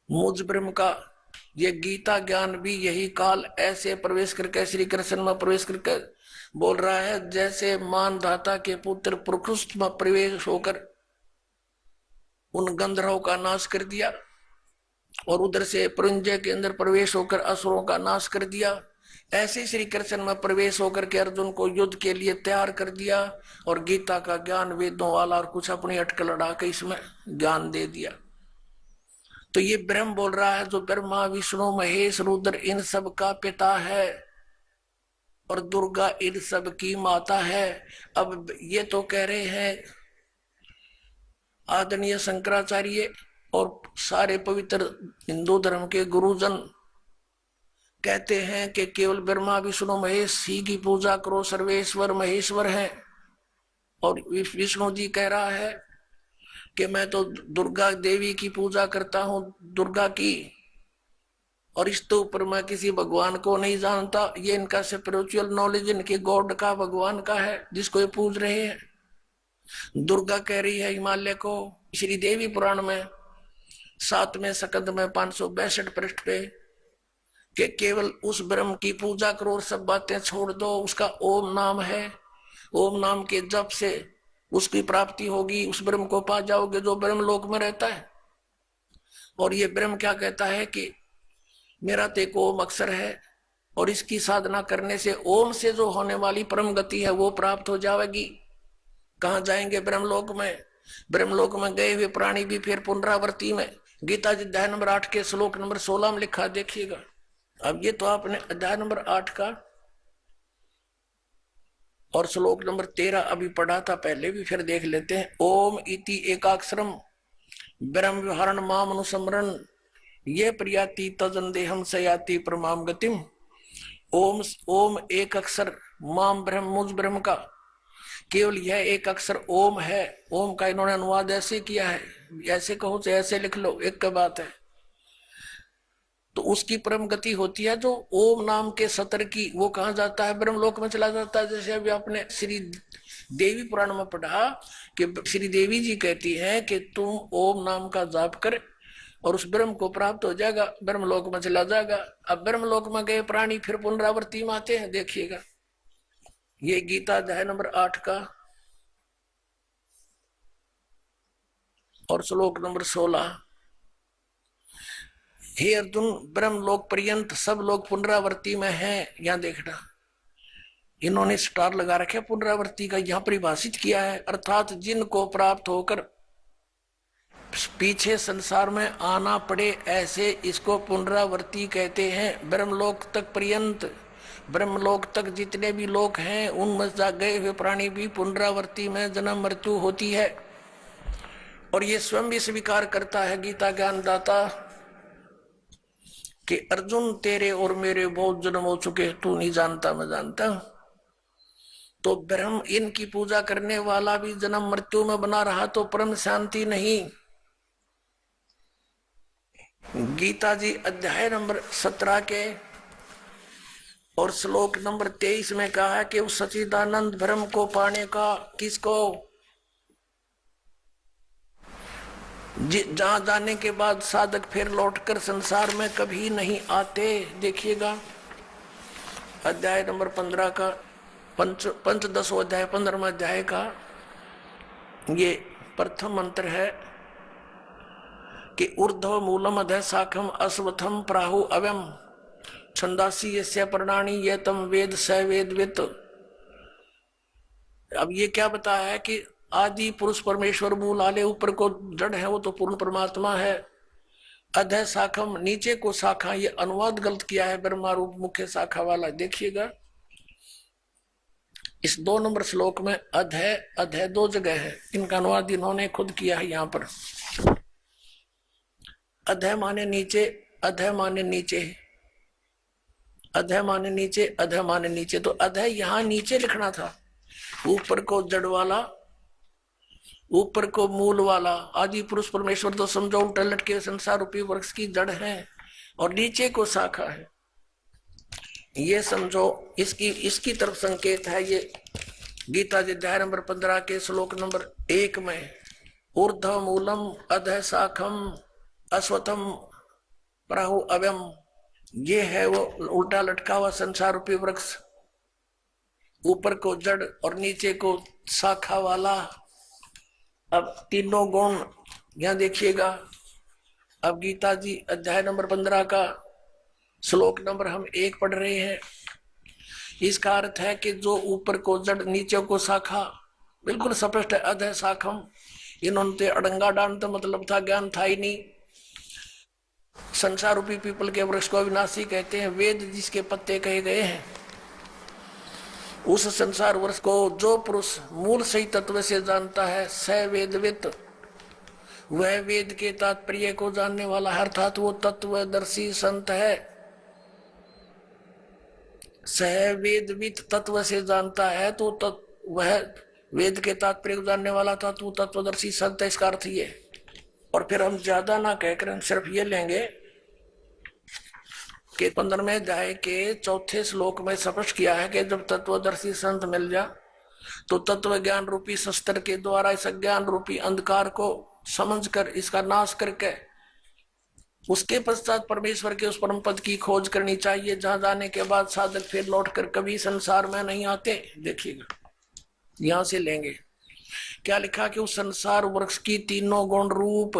मुझ ब्रह्म का ये गीता ज्ञान भी यही काल ऐसे प्रवेश करके श्री कृष्ण में प्रवेश करके बोल रहा है जैसे मान धाता के पुत्र प्रकृष्ट में प्रवेश होकर उन गंधर्वों का नाश कर दिया और उधर से पुरंजय के अंदर प्रवेश होकर असुरों का नाश कर दिया। ऐसे श्री कृष्ण में प्रवेश होकर के अर्जुन को युद्ध के लिए तैयार कर दिया और गीता का ज्ञान वेदों वाला और कुछ अपनी अटकल लड़ा के इसमें ज्ञान दे दिया। तो ये ब्रह्म बोल रहा है जो ब्रह्मा विष्णु महेश रुद्र इन सब का पिता है और दुर्गा इन सब की माता है। अब ये तो कह रहे हैं आदरणीय शंकराचार्य और सारे पवित्र हिंदू धर्म के गुरुजन कहते हैं कि केवल ब्रह्मा विष्णु महेश ही की पूजा करो, सर्वेश्वर महेश्वर है। और विष्णु जी कह रहा है कि मैं तो दुर्गा देवी की पूजा करता हूं, दुर्गा की, और इस तो ऊपर मैं किसी भगवान को नहीं जानता। ये इनका स्पिरिचुअल नॉलेज इनके गॉड का, भगवान का है जिसको ये पूज रहे हैं। दुर्गा कह रही है हिमालय को श्री देवी पुराण में 7वें स्कंद में 562 पृष्ठ पे कि केवल उस ब्रह्म की पूजा करो और सब बातें छोड़ दो। उसका ओम नाम है, ओम नाम के जप से उसकी प्राप्ति होगी, उस ब्रह्म को पा जाओगे जो ब्रह्म लोक में रहता है। और ये ब्रह्म क्या कहता है कि मेरा तो एक ओम अक्षर है और इसकी साधना करने से ओम से जो होने वाली परम गति है वो प्राप्त हो जाएगी। कहाँ जाएंगे? ब्रह्मलोक में। ब्रह्मलोक में गए हुए प्राणी भी फिर पुनरावृत्ति में। गीता जी अध्याय नंबर 8 के श्लोक नंबर 16 में लिखा, देखिएगा। अब ये तो आपने अध्याय नंबर 8 का और श्लोक नंबर 13 अभी पढ़ा था, पहले भी फिर देख लेते हैं। ओम इति एकाक्षरम ब्रह्म विहरण माम अनुसमरण ये प्रियाति तजंदेहम सयाति परमाम गतिम। ओम ओम एक अक्षर माम ब्रह्म मुझ ब्रह्म का, केवल यह एक अक्षर ओम है। ओम का इन्होंने अनुवाद ऐसे किया है, ऐसे कहो तो ऐसे लिख लो, एक का बात है। तो उसकी परम गति होती है जो ओम नाम के सतर की, वो कहाँ जाता है? ब्रह्मलोक में चला जाता है। जैसे अभी आपने श्री देवी पुराण में पढ़ा कि श्री देवी जी कहती हैं कि तुम ओम नाम का जाप कर और उस ब्रह्म को प्राप्त हो जाएगा, ब्रह्मलोक में चला जाएगा। अब ब्रह्मलोक में गए प्राणी फिर पुनरावृत्ति में आते हैं, देखिएगा। ये गीता अध्याय नंबर 8 का और श्लोक नंबर 16। हे अर्जुन, ब्रह्मलोक पर्यंत सब लोग पुनरावृत्ति में हैं। यहां देखना, इन्होंने स्टार लगा रखे पुनरावृत्ति का, यहां परिभाषित किया है, अर्थात जिनको प्राप्त होकर पीछे संसार में आना पड़े, ऐसे इसको पुनरावृत्ति कहते हैं। ब्रह्मलोक तक पर्यंत, ब्रह्मलोक तक जितने भी लोग हैं उनमें गए हुए प्राणी भी पुनरावृत्ति में जन्म मृत्यु होती है। और ये स्वयं भी स्वीकार करता है गीता ज्ञानदाता कि अर्जुन तेरे और मेरे बहुत जन्म हो चुके, तू नहीं जानता मैं जानता। तो ब्रह्म इनकी पूजा करने वाला भी जन्म मृत्यु में बना रहा तो परम शांति नहीं। गीता जी अध्याय नंबर 17 के और श्लोक नंबर 23 में कहा है कि उस सच्चिदानंद ब्रह्म को पाने का, किसको? जहां जाने के बाद साधक फिर लौटकर संसार में कभी नहीं आते। देखिएगा अध्याय नंबर 15 का पंचदशो अध्याय 15वां अध्याय का ये प्रथम मंत्र है कि ऊर्ध्व मूलम अधः शाखम अश्वत्थम प्राहु अव्यम छंदासी यस्य पर्णानि ये तम वेद स वेदवित। अब ये क्या बताया है कि आदि पुरुष परमेश्वर मूल आले ऊपर को जड़ है वो तो पूर्ण परमात्मा है। अधः शाखम नीचे को शाखा, ये अनुवाद गलत किया है ब्रह्मा रूप मुख्य शाखा वाला। देखिएगा इस 2 नंबर श्लोक में अधय अधय 2 जगह है, इनका अनुवाद इन्होंने खुद किया है। यहां पर अधय माने नीचे, अधय माने नीचे, अधय माने नीचे, अधय माने नीचे। तो अधय यहां नीचे लिखना था, ऊपर को जड़ वाला, ऊपर को मूल वाला। आदि पुरुष परमेश्वर तो समझो उल्टा लटके संसार रूपी वृक्ष की जड़ है और नीचे को शाखा है, ये समझो। इसकी तरफ संकेत है ये गीता जी अध्याय नंबर 15 के श्लोक नंबर 1 में, ऊर्ध्व मूलम अधः शाखम अश्वत्थम प्राहु अव्यम। ये है वो उल्टा लटका हुआ संसार रूपी वृक्ष, ऊपर को जड़ और नीचे को शाखा वाला। अब तीनों गुण यहां देखिएगा। अब गीता जी अध्याय नंबर 15 का श्लोक नंबर हम 1 पढ़ रहे हैं। इसका अर्थ है कि जो ऊपर को जड़ नीचे को शाखा, बिल्कुल स्पष्ट है, अधः शाखम। इन्होंने अड़ंगा डांड तो मतलब था, ज्ञान था ही नहीं। संसार रूपी पीपल के वृक्ष को अविनाशी कहते हैं। वेद जिसके पत्ते कहे गए हैं, उस संसार वृक्ष को जो पुरुष मूल सही तत्व से जानता है, स वेदवित, वह वेद के तात्पर्य को जानने वाला है, अर्थात वो तत्वदर्शी संत है। सह वेदवित तत्व से जानता है तो वह वेद के तात्पर्य को जानने वाला था, तो तत्वदर्शी संत है, इसका अर्थ ये। और फिर हम ज्यादा ना कहकर हम सिर्फ ये लेंगे कि 15वें अध्याय के 4थे श्लोक में स्पष्ट किया है कि जब तत्वदर्शी संत मिल जा तो तत्व ज्ञान रूपी शस्त्र के द्वारा इस ज्ञान रूपी अंधकार को समझकर इसका नाश करके उसके पश्चात परमेश्वर के उस परम पद की खोज करनी चाहिए, जहां जाने के बाद साधक फिर लौटकर कभी संसार में नहीं आते। देखिएगा, यहां से लेंगे क्या लिखा कि उस संसार वृक्ष की तीनों गुण रूप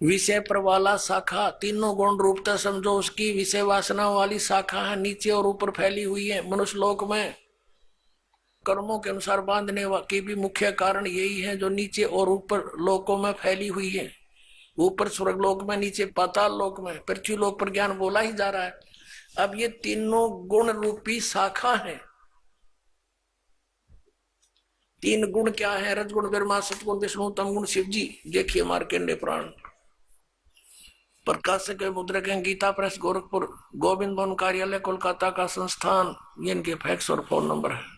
विषय पर वाला शाखा, तीनों गुण रूपता समझो उसकी विषय वासना वाली शाखा है, नीचे और ऊपर फैली हुई है। मनुष्य लोक में कर्मों के अनुसार बांधने की भी मुख्य कारण यही है, जो नीचे और ऊपर लोकों में फैली हुई है। ऊपर स्वर्ग लोक में, नीचे पाताल लोक में, पृथ्वी लोक पर ज्ञान बोला ही जा रहा है। अब ये तीनों गुण रूपी शाखा है। 3 गुण क्या है? रजगुण ब्रह्मा, सतगुण विष्णु, तमगुण शिव जी। देखिए मार्कंडेय पुराण, प्रकाशक मुद्रक हैं, गीता प्रेस गोरखपुर, गोविंद भवन कार्यालय कोलकाता का संस्थान। ये इनके फैक्स और फोन नंबर है।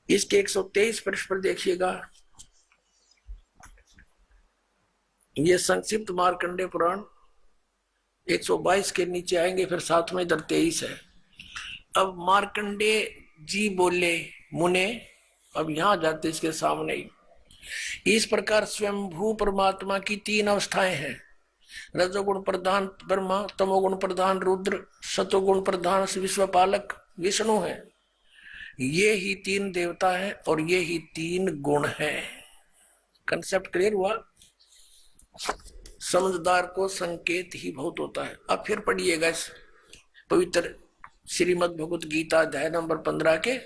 इसके 123 पृष्ठ पर देखिएगा, ये संक्षिप्त मार्कंडेय पुराण 122 के नीचे आएंगे, फिर साथ में इधर 23 है। अब मार्कंडेय जी बोले मुने, अब यहां जाते इसके सामने ही। इस प्रकार स्वयंभू परमात्मा की 3 अवस्थाएं हैं। रजोगुण प्रधान ब्रह्मा, तमोगुण प्रधान रुद्र, सतोगुण प्रधान विश्वपालक विष्णु है। ये ही 3 देवता हैं और ये ही 3 गुण हैं। कंसेप्ट क्लियर हुआ? समझदार को संकेत ही बहुत होता है। अब फिर पढ़िएगा इस पवित्र श्रीमद् भगवत गीता अध्याय नंबर 15 के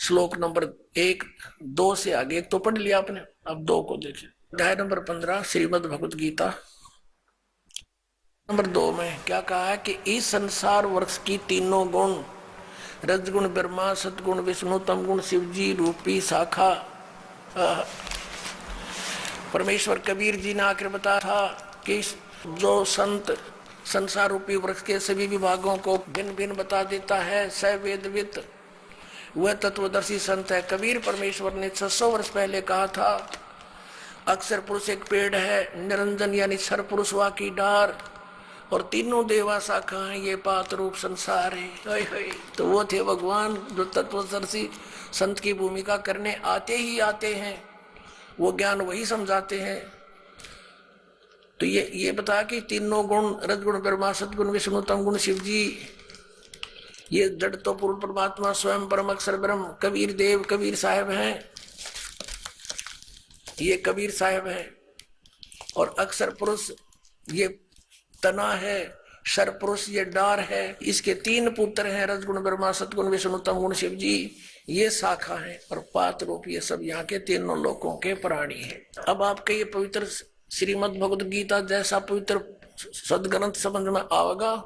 श्लोक नंबर 1, 2 से आगे। एक तो पढ़ लिया आपने, अब 2 को देखिए। अध्याय नंबर 15 श्रीमद् भगवत गीता नंबर 2 में क्या कहा है कि इस संसार वृक्ष की तीनों गुण, रजगुण ब्रह्मा, सतगुण विष्णु, तमगुण शिव जी रूपी शाखा। परमेश्वर कबीर जी ने आकर बताया था कि जो संत संसार रूपी वृक्ष के सभी विभागों को भिन्न भिन्न बता देता है, स वेदवित, वह तत्वदर्शी संत है। कबीर परमेश्वर ने 600 वर्ष पहले कहा था, अक्षर पुरुष एक पेड़ है, निरंजन यानी सर पुरुष वा की डार, और तीनों देवा शाखा है, ये पात रूप संसार है। तो वो थे भगवान जो तत्वदर्शी संत की भूमिका करने आते ही आते हैं, वो ज्ञान वही समझाते हैं। तो ये बता कि तीनों गुण, रजगुण ब्रह्मा, सतगुण विष्णु, तमगुण शिव जी, ये जड़ तो पूर्ण परमात्मा स्वयं परम अक्षर ब्रह्म कबीर देव कबीर साहब हैं। ये कबीर साहब हैं। और अक्षर पुरुष ये तना है, शर पुरुष ये डार है। इसके 3 पुत्र हैं, रजगुण ब्रह्मा, सतगुण विष्णु, तमगुण शिव जी, ये शाखा है। और पात रूप ये सब यहाँ के तीनों लोकों के प्राणी हैं। अब आपके ये पवित्र श्रीमद् भगवद गीता जैसा पवित्र सदग्रंथ समझ में आवेगा।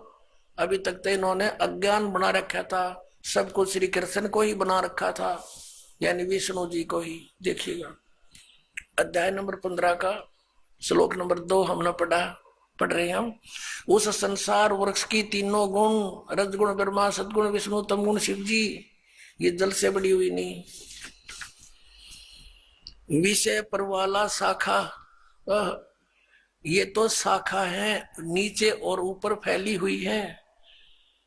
अभी तक तो इन्होंने अज्ञान बना रखा था, सब कुछ श्री कृष्ण को ही बना रखा था, यानी विष्णु जी को ही। देखिएगा अध्याय नंबर 15 का श्लोक नंबर 2 हमने पढ़ रहे हैं हम। उस संसार वृक्ष की तीनों गुण, रजगुण ब्रह्मा, सदगुण विष्णु, तमगुण शिव जी, ये जल से बड़ी हुई नहीं। विषय पर वाला शाखा, ये तो शाखा है, नीचे और ऊपर फैली हुई है,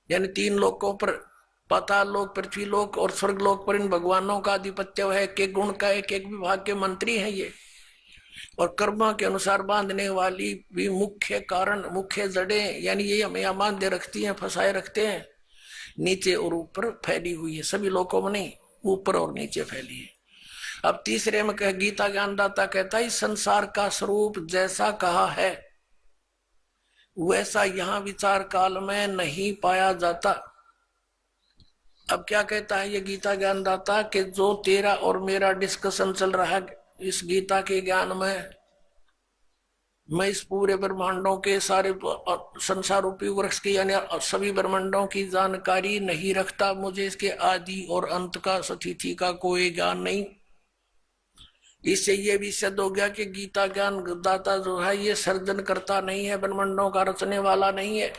यानी 3 लोकों पर, पाताल लोक, पृथ्वी लोक और स्वर्ग लोक पर इन भगवानों का आधिपत्य है। एक एक गुण का एक एक विभाग के मंत्री है ये, और कर्मा के अनुसार बांधने वाली भी मुख्य कारण, मुख्य जड़ें, यानी ये हमें यहाँ बांधे रखती हैं, फंसाए रखते हैं। नीचे और ऊपर फैली हुई है, सभी लोकों में नहीं, ऊपर और नीचे फैली है। अब तीसरे में कह, गीता ज्ञानदाता कहता है इस संसार का स्वरूप जैसा कहा है वैसा यहाँ विचार काल में नहीं पाया जाता। अब क्या कहता है ये गीता ज्ञानदाता, कि जो तेरा और मेरा डिस्कशन चल रहा है इस गीता के ज्ञान में, मैं इस पूरे ब्रह्मांडों के सारे संसार रूपी वृक्ष की यानी सभी ब्रह्मांडों की जानकारी नहीं रखता। मुझे इसके आदि और अंत का, सतिथि का कोई ज्ञान नहीं। इससे ये भी सिद्ध हो गया कि गीता ज्ञान दाता जो है ये सर्जन करता नहीं है, ब्रह्मांडों का रचने वाला नहीं है,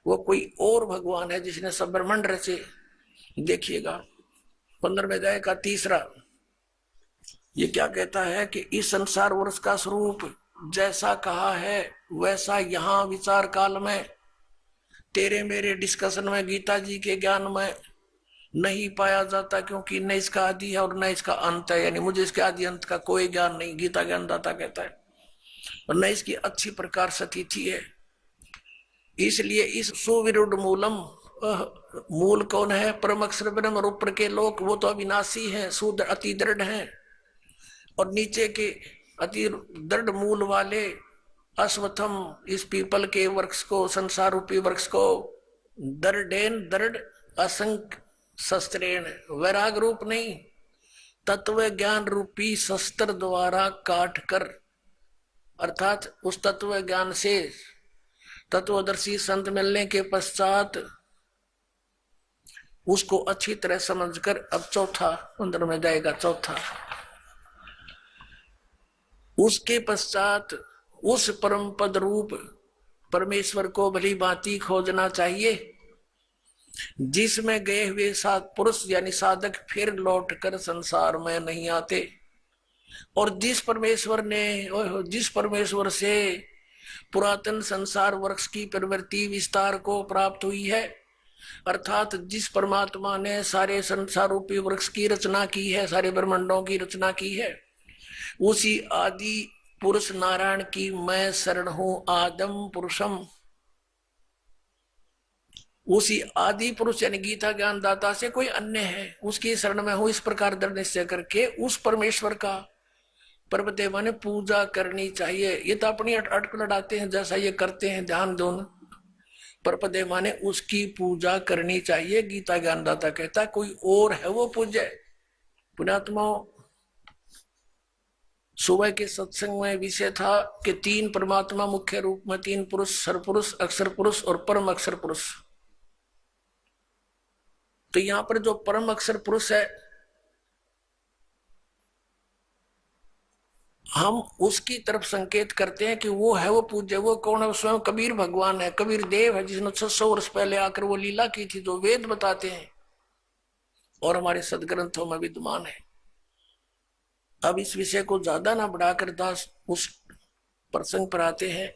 वो कोई और भगवान है जिसने सब ब्रह्मांड रचे। देखिएगा 15वें अध्याय का 3, ये क्या कहता है कि इस संसार वृक्ष का स्वरूप जैसा कहा है वैसा यहाँ विचार काल में, तेरे मेरे डिस्कशन में, गीता जी के ज्ञान में नहीं पाया जाता, क्योंकि न इसका आदि है और न इसका अंत है, यानी मुझे इसके आदि अंत का कोई ज्ञान नहीं, गीता ज्ञानदाता कहता है, और न इसकी अच्छी प्रकार सतिथि है। इसलिए इस सुविरुद्ध मूलम, मूल कौन है? परम अक्षर ब्रह्म और ऊपर के लोक वो तो अविनाशी हैं, शुद्ध अति दृढ़ हैं, और नीचे के अति दृढ़ मूल वाले अश्वत्थम, इस पीपल के वृक्ष को, संसार रूपी वृक्ष को, दृढ़ेन दृढ़ असंख्य शस्त्रेण, वैराग रूप नहीं, तत्व ज्ञान रूपी शस्त्र द्वारा काट कर, अर्थात उस तत्व ज्ञान से तत्वदर्शी संत मिलने के पश्चात उसको अच्छी तरह समझकर, अब चौथा 15 में जाएगा, चौथा, उसके पश्चात उस परम पद रूप परमेश्वर को भली भांति खोजना चाहिए, जिसमें गए हुए पुरुष यानी साधक फिर लौटकर संसार में नहीं आते, और जिस परमेश्वर से पुरातन संसार वृक्ष की प्रवृत्ति विस्तार को प्राप्त हुई है, अर्थात जिस परमात्मा ने सारे संसार रूपी वृक्ष की रचना की है, सारे ब्रह्मांडों की रचना की है, उसी आदि पुरुष नारायण की मैं शरण हूं, आदम पुरुषम, उसी आदि पुरुष यानी गीता ज्ञान दाता से कोई अन्य है उसकी शरण में हूं, इस प्रकार दृढ़ निश्चय करके उस परमेश्वर का पर्वदेवा ने पूजा करनी चाहिए। ये तो अपनी अटक लड़ाते हैं, जैसा ये करते हैं ध्यान दोनों, परपदेवा ने उसकी पूजा करनी चाहिए। गीता ज्ञानदाता कहता है कोई और है वो पूज्य। पुण्यात्मा, सुबह के सत्संग में विषय था कि 3 परमात्मा मुख्य रूप में, 3 पुरुष, सरपुरुष, अक्षर पुरुष और परम अक्षर पुरुष। तो यहां पर जो परम अक्षर पुरुष है, हम उसकी तरफ संकेत करते हैं कि वो है वो पूज्य। वो कौन है? स्वयं कबीर भगवान है, कबीर देव है, जिसने 600 वर्ष पहले आकर वो लीला की थी, जो वेद बताते हैं और हमारे सदग्रंथों में विद्यमान है। अब इस विषय को ज्यादा ना बढ़ाकर दास उस प्रसंग पर आते हैं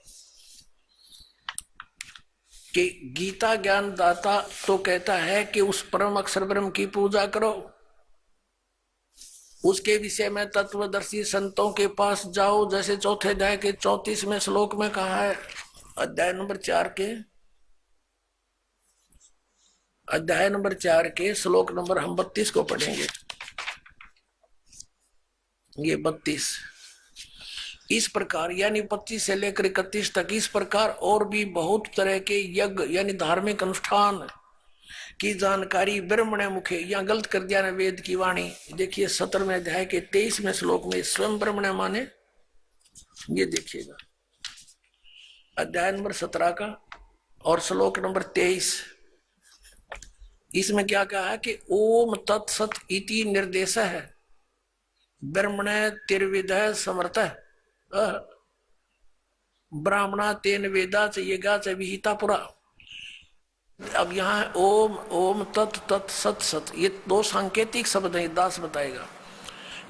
कि गीता ज्ञान दाता तो कहता है कि उस परम अक्षर ब्रह्म की पूजा करो, उसके विषय में तत्वदर्शी संतों के पास जाओ, जैसे चौथे अध्याय के 34वें श्लोक में कहा है, अध्याय नंबर 4 के श्लोक नंबर हम 32 को पढ़ेंगे। ये 32 इस प्रकार यानी 25 से लेकर 31 तक इस प्रकार और भी बहुत तरह के यज्ञ यानी धार्मिक अनुष्ठान की जानकारी ब्रह्मण मुखे, यहाँ गलत कर दिया ना वेद की वाणी। देखिए 17वें अध्याय के 23वें श्लोक में स्वयं ब्रह्मण माने, ये देखिएगा अध्याय नंबर 17 का और श्लोक नंबर 23। इसमें क्या कहा है कि ओम तत्सत इति निर्देश है ब्रह्मण तिर्विद समर्थ ब्राह्मणा तेन वेदा च यज्ञा च विहिता पुरा। अब यहाँ ओम ओम तत् तत् सत सत, ये दो सांकेतिक शब्द हैं, दास बताएगा।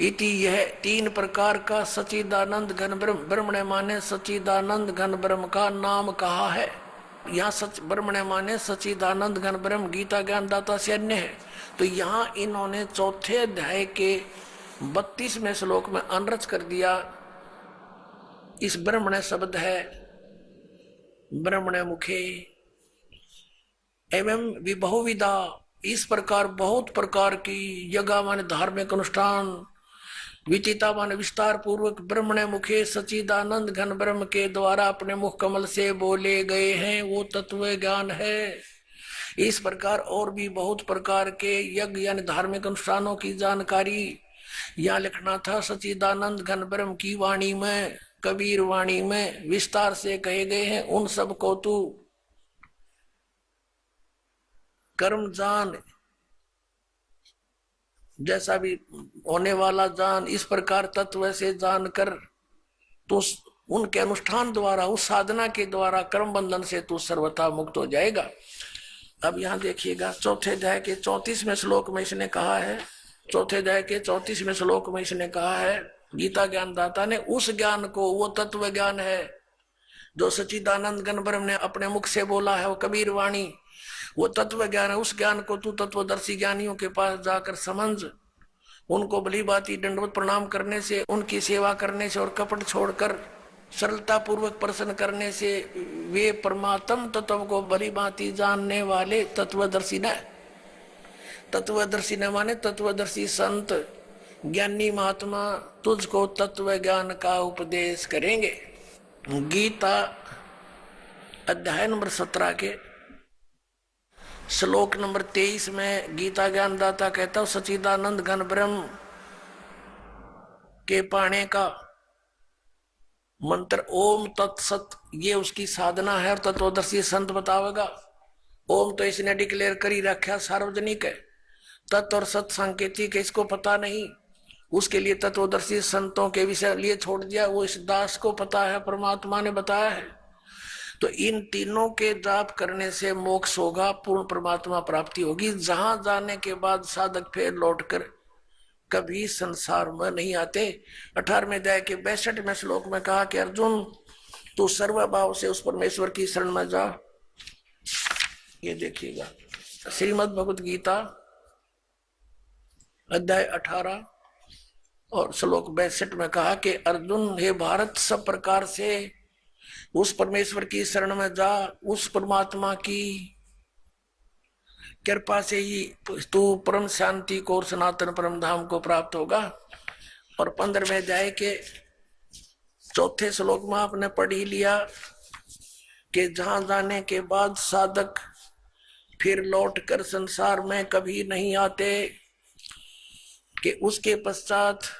इति यह तीन प्रकार का सच्चिदानंद घन ब्रह्म, ब्रह्मण माने सच्चिदानंद घन ब्रह्म का नाम कहा है। यहाँ सच ब्रह्मण माने सच्चिदानंद घन ब्रह्म गीता ज्ञान दाता से अन्य है। तो यहाँ इन्होंने चौथे अध्याय के 32वें श्लोक में अनरच कर दिया। इस ब्रह्मण शब्द है ब्रह्मण मुखे एवं विबहुविधा, इस प्रकार बहुत प्रकार की यज्ञ माने धार्मिक अनुष्ठान, विचिता माने विस्तार पूर्वक ब्रह्मण मुखे सच्चिदानंद घन ब्रह्म के द्वारा अपने मुख कमल से बोले गए हैं, वो तत्व ज्ञान है। इस प्रकार और भी बहुत प्रकार के यज्ञ यानी धार्मिक अनुष्ठानों की जानकारी यहाँ लिखना था। सच्चिदानंद घन ब्रह्म की वाणी में, कबीर वाणी में विस्तार से कहे गए हैं। उन सब को तू कर्म जान, जैसा भी होने वाला जान, इस प्रकार तत्व से जानकर तो उनके अनुष्ठान द्वारा, उस साधना के द्वारा कर्म बंधन से तू सर्वथा मुक्त हो जाएगा। अब यहाँ देखिएगा चौथे अध्याय के 34वें श्लोक में इसने कहा है, चौथे अध्याय के 34वें श्लोक में इसने कहा है, गीता ज्ञान दाता ने उस ज्ञान को, वो तत्व ज्ञान है जो सच्चिदानंद घन ब्रह्म ने अपने मुख से बोला है, वो कबीर वाणी, वो तत्व ज्ञान है। उस ज्ञान को तू तत्वदर्शी ज्ञानियों के पास जाकर समझ, उनको भली भांति दंडवत प्रणाम करने से, उनकी सेवा करने से और कपट छोड़कर सरलता पूर्वक प्रसन्न करने से वे परमात्म तत्व को भली भांति जानने वाले तत्वदर्शी न, तत्वदर्शी न माने तत्वदर्शी संत ज्ञानी महात्मा तुझको तत्व ज्ञान का उपदेश करेंगे। गीता अध्याय नंबर 17 के श्लोक नंबर 23 में गीता ज्ञान दाता कहता हूं सच्चिदानंद घन ब्रह्म के पाने का मंत्र ओम तत्सत, ये उसकी साधना है और तत्वदर्शी संत बतावेगा। ओम तो इसने डिक्लेयर कर ही रखा, सार्वजनिक है। तत् और सत सांकेतिक है, इसको पता नहीं, उसके लिए तत्वदर्शी संतों के विषय लिए छोड़ दिया, वो इस दास को पता है, परमात्मा ने बताया है। तो इन तीनों के जाप करने से मोक्ष होगा, पूर्ण परमात्मा प्राप्ति होगी, जहां जाने के बाद साधक फिर लौटकर कभी संसार में नहीं आते। 18वें अध्याय के 62वें श्लोक में कहा कि अर्जुन तू सर्वभाव से उस परमेश्वर की शरण में जा। ये देखिएगा श्रीमद् भगवद गीता अध्याय 18 और श्लोक 62 में कहा कि अर्जुन हे भारत, सब प्रकार से उस परमेश्वर की शरण में जा, उस परमात्मा की कृपा से ही तू परम शांति को और सनातन परम धाम को प्राप्त होगा। और 15वें अध्याय के 4थे श्लोक में आपने पढ़ ही लिया कि जहां जाने के बाद साधक फिर लौट कर संसार में कभी नहीं आते, कि उसके पश्चात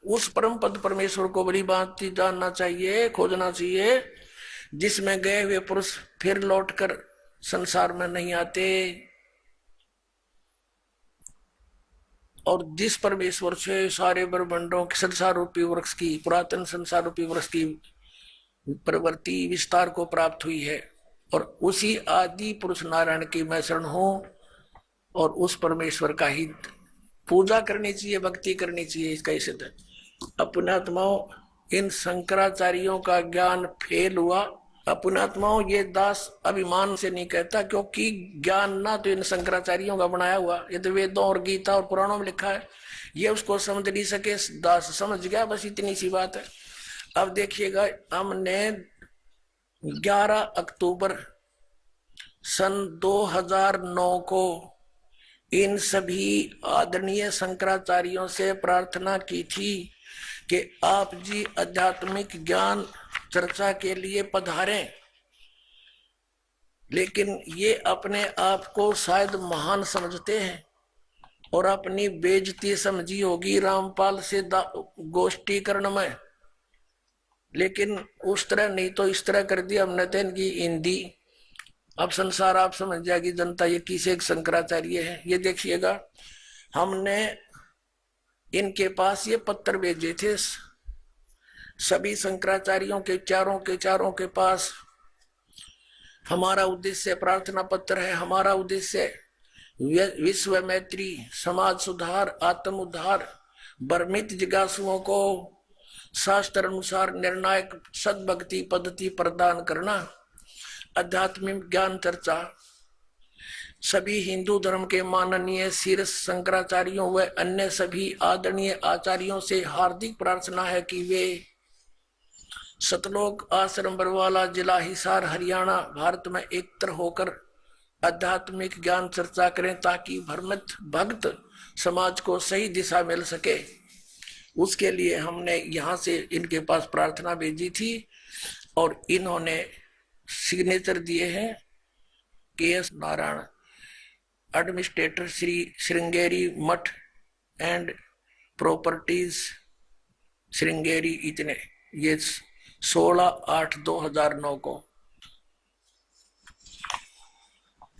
उस परम पद परमेश्वर को बड़ी भांति जानना चाहिए, खोजना चाहिए, जिसमें गए हुए पुरुष फिर लौटकर संसार में नहीं आते। और जिस परमेश्वर से सारे ब्रह्मांडों के संसार रूपी वृक्ष की, पुरातन संसार रूपी वृक्ष की प्रवृत्ति विस्तार को प्राप्त हुई है, और उसी आदि पुरुष नारायण की मैं शरण हूं, और उस परमेश्वर का ही पूजा करनी चाहिए, भक्ति करनी चाहिए। इसका ही सिद्ध है। अपनात्माओं, इन शंकराचार्यों का ज्ञान फेल हुआ। अपनात्माओं, ये दास अभिमान से नहीं कहता, क्योंकि ज्ञान ना तो इन शंकराचार्यों का बनाया हुआ, ये तो वेदों और गीता और पुराणों में लिखा है, ये उसको समझ नहीं सके, दास समझ गया, बस इतनी सी बात है। अब देखिएगा, हमने 11 अक्टूबर सन 2009 को इन सभी आदरणीय शंकराचार्यों से प्रार्थना की थी कि आप जी आध्यात्मिक ज्ञान चर्चा के लिए पधारें, लेकिन ये अपने आप को शायद महान समझते हैं और अपनी बेइज्जती समझी होगी रामपाल से गोष्ठीकरण में। लेकिन उस तरह नहीं तो इस तरह कर दिया हमने तो इनकी हिंदी। अब संसार आप समझ जाएगी जनता ये किसे एक शंकराचार्य है। ये देखिएगा, हमने इनके पास ये पत्र भेजे थे सभी शंकराचार्यों के चारों के पास। हमारा उद्देश्य प्रार्थना पत्र है, हमारा उद्देश्य विश्व मैत्री, समाज सुधार, आत्म उद्धार, भ्रमित जिज्ञासुओं को शास्त्र अनुसार निर्णायक सद्भक्ति पद्धति प्रदान करना, आध्यात्मिक ज्ञान चर्चा। सभी हिंदू धर्म के माननीय शीर्ष शंकराचार्यों व अन्य सभी आदरणीय आचार्यों से हार्दिक प्रार्थना है कि वे सतलोक आश्रम बरवाला, जिला हिसार, हरियाणा, भारत में एकत्र होकर आध्यात्मिक ज्ञान चर्चा करें ताकि भ्रमित भक्त समाज को सही दिशा मिल सके। उसके लिए हमने यहाँ से इनके पास प्रार्थना भेजी थी और इन्होंने सिग्नेचर दिए हैं KS नारायण, एडमिनिस्ट्रेटर श्री श्रृंगेरी मठ एंड प्रॉपर्टीज श्रृंगेरी, इतने। ये 16/8/2009 को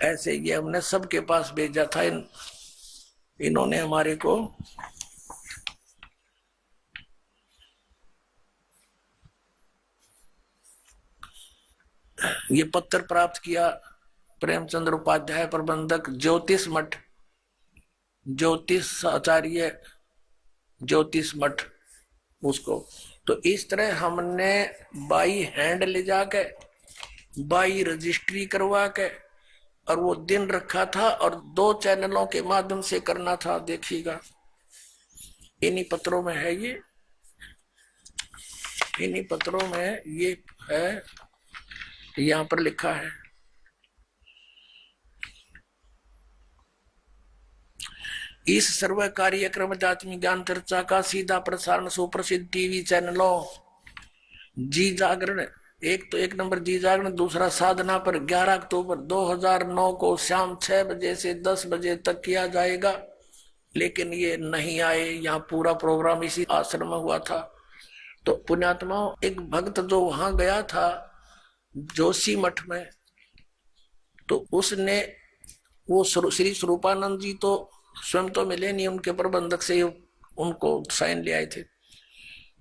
ऐसे ये हमने सबके पास भेजा था। इन्होंने हमारे को ये पत्र प्राप्त किया। प्रेमचंद्र उपाध्याय, प्रबंधक ज्योतिष मठ, ज्योतिष आचार्य ज्योतिष मठ, उसको। तो इस तरह हमने बाई हैंड ले जाके, बाई रजिस्ट्री करवा के, और वो दिन रखा था और 2 चैनलों के माध्यम से करना था। देखिएगा इन्हीं पत्रों में है ये, इन्हीं पत्रों में ये है, यहाँ पर लिखा है। इस सर्व कार्यक्रम आध्यात्मिक ज्ञान चर्चा का सीधा प्रसारण सुप्रसिद्ध टीवी चैनलों जी जागरण, एक नंबर जी जागरण, दूसरा साधना पर 11 अक्टूबर 2009 को शाम 6 बजे से 10 बजे तक किया जाएगा। लेकिन ये नहीं आए, यहाँ पूरा प्रोग्राम इसी आश्रम में हुआ था। तो पुण्यात्माओं, एक भक्त जो वहां गया था जोशी मठ में, तो उसने वो श्री स्वरूपानंद जी तो स्वयं तो मिले नहीं, उनके प्रबंधक से उनको साइन ले आए थे।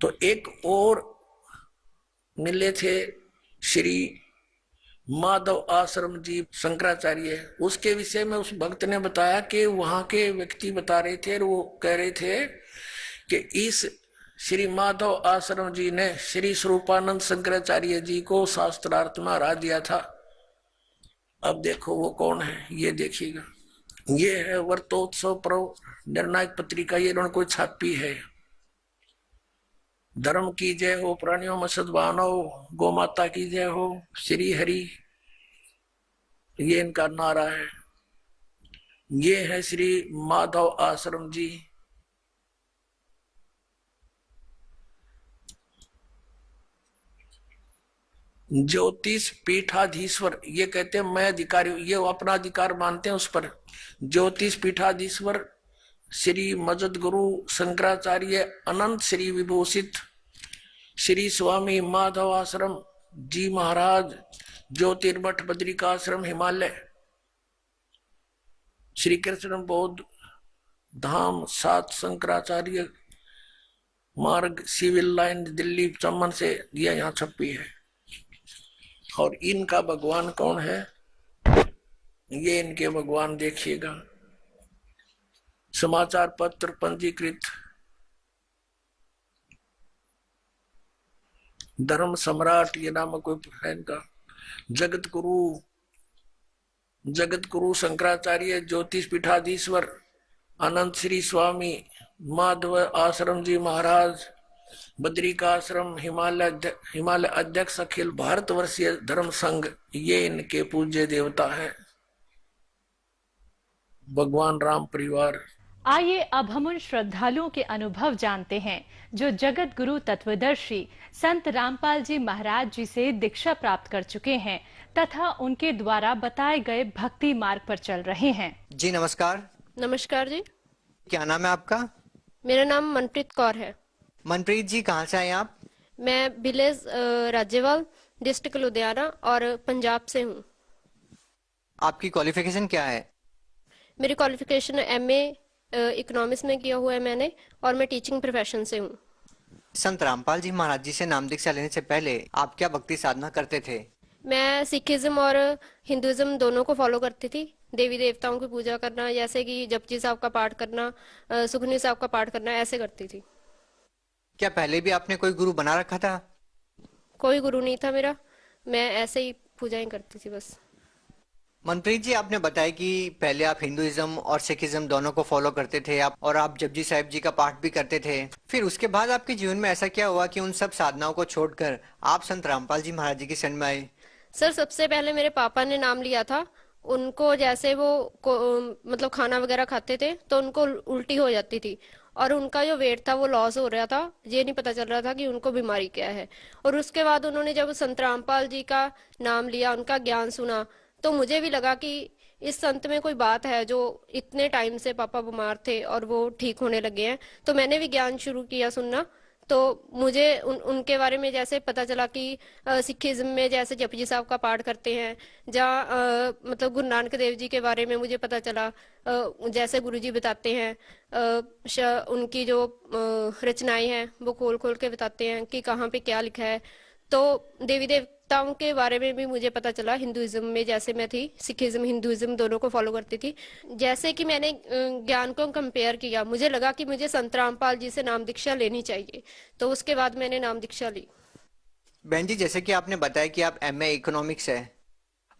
तो एक और मिले थे श्री माधव आश्रम जी शंकराचार्य। उसके विषय में उस भक्त ने बताया कि वहां के व्यक्ति बता रहे थे, वो कह रहे थे कि इस श्री माधव आश्रम जी ने श्री स्वरूपानंद शंकराचार्य जी को शास्त्रार्थ में हरा दिया था। अब देखो वो कौन है, ये देखिएगा। ये है वर्तोत्सव पर्व निर्णायक पत्रिका, ये इन्होंने कोई छापी है। धर्म की जय हो, प्राणियों में सद्भावना हो, गौ माता की जय हो, श्री हरि, ये इनका नारा है। ये है श्री माधव आश्रम जी। ज्योतिष पीठाधीश्वर, ये कहते हैं मैं अधिकारी, ये अपना अधिकार मानते हैं उस पर। ज्योतिष पीठाधीश्वर श्री मजद गुरु शंकराचार्य अनंत श्री विभूषित श्री स्वामी माधव आश्रम जी महाराज, ज्योतिर्मठ बद्रिकाश्रम हिमालय, श्री कृष्ण बौद्ध धाम 7 शंकराचार्य मार्ग, सिविल लाइन, दिल्ली चमन से दिया, यहाँ छपी है। और इनका भगवान कौन है, ये इनके भगवान देखिएगा। समाचार पत्र पंजीकृत, धर्म सम्राट, ये नाम कोई है इनका। जगत गुरु शंकराचार्य ज्योतिष पीठाधीश्वर अनंत श्री स्वामी माधव आश्रम जी महाराज, बद्रिकाश्रम हिमालय अध्यक्ष अखिल भारतवर्षीय धर्म संघ, ये इनके पूज्य देवता है। भगवान राम परिवार। आइए अब हम उन श्रद्धालुओं के अनुभव जानते हैं जो जगत गुरु तत्वदर्शी संत रामपाल जी महाराज जी से दीक्षा प्राप्त कर चुके हैं तथा उनके द्वारा बताए गए भक्ति मार्ग पर चल रहे हैं। जी नमस्कार। नमस्कार जी। क्या नाम है आपका? मेरा नाम मनप्रीत कौर है। मनप्रीत जी, कहाँ से आए आप? मैं विलेज राज्यवाल, डिस्ट्रिक्ट लुधियाना और पंजाब से हूँ। आपकी क्वालिफिकेशन क्या है? मेरी क्वालिफिकेशन एमए इकोनॉमिक्स में किया हुआ है मैंने, और मैं टीचिंग प्रोफेशन से हूँ। संत रामपाल जी महाराज जी से नाम दीक्षा लेने से पहले आप क्या भक्ति साधना करते थे? मैं सिखिज्म और हिंदुइज्म दोनों को फॉलो करती थी। देवी देवताओं की पूजा करना, जैसे कि जपजी साहब का पाठ करना, सुखमनी साहब का पाठ करना, ऐसे करती थी। क्या पहले भी आपने कोई गुरु बना रखा था? कोई गुरु नहीं था मेरा, मैं ऐसे ही पूजाएं करती थी बस। मनप्रीत जी, आपने बताया कि पहले आप हिंदुइज्म और सिखिज्म दोनों को फॉलो करते थे आप जपजी साहिब जी का पाठ भी करते थे। फिर उसके बाद आपके जीवन में ऐसा क्या हुआ कि उन सब साधनाओं को छोड़कर आप संत रामपाल जी महाराज जी की शरण में आए? सर, सबसे पहले मेरे पापा ने नाम लिया था। उनको जैसे वो मतलब खाना वगैरह खाते थे तो उनको उल्टी हो जाती थी, और उनका जो वेट था वो लॉस हो रहा था। ये नहीं पता चल रहा था कि उनको बीमारी क्या है। और उसके बाद उन्होंने जब संत रामपाल जी का नाम लिया, उनका ज्ञान सुना, तो मुझे भी लगा कि इस संत में कोई बात है। जो इतने टाइम से पापा बीमार थे और वो ठीक होने लगे हैं, तो मैंने भी ज्ञान शुरू किया सुनना। तो मुझे उनके बारे में जैसे पता चला कि सिखिज्म में जैसे जपजी साहब का पाठ करते हैं, जहाँ मतलब गुरु नानक देव जी के बारे में मुझे पता चला। जैसे गुरुजी बताते हैं, उनकी जो रचनाएं हैं वो खोल खोल के बताते हैं कि कहाँ पे क्या लिखा है। तो देवी देवताओं के बारे में भी मुझे पता चला। हिंदुइज्म में जैसे मैं थी, सिखिज्म हिंदुइज्म दोनों को फॉलो करती थी। जैसे कि मैंने ज्ञान को कंपेयर किया, मुझे लगा कि मुझे संत रामपाल जी से नाम दीक्षा लेनी चाहिए, तो उसके बाद मैंने नाम दीक्षा ली। बहन जी, जैसे कि आपने बताया कि आप एमए इकोनॉमिक्स है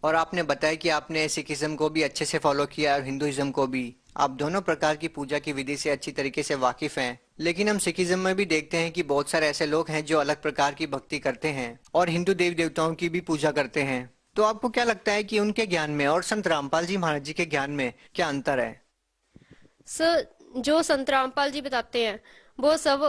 और आपने बताया कि आपने सिखिज्म को भी अच्छे से फॉलो किया और हिंदुइज्म को भी, आप दोनों प्रकार की पूजा की विधि से अच्छी तरीके से वाकिफ हैं। लेकिन हम सिखिज्म में भी देखते हैं कि बहुत सारे ऐसे लोग हैं जो अलग प्रकार की भक्ति करते हैं और हिंदू देवी देवताओं की भी पूजा करते हैं। तो आपको क्या लगता है कि उनके ज्ञान में और संत रामपाल जी महाराज जी के ज्ञान में क्या अंतर है? सर, जो संत रामपाल जी बताते हैं वो सब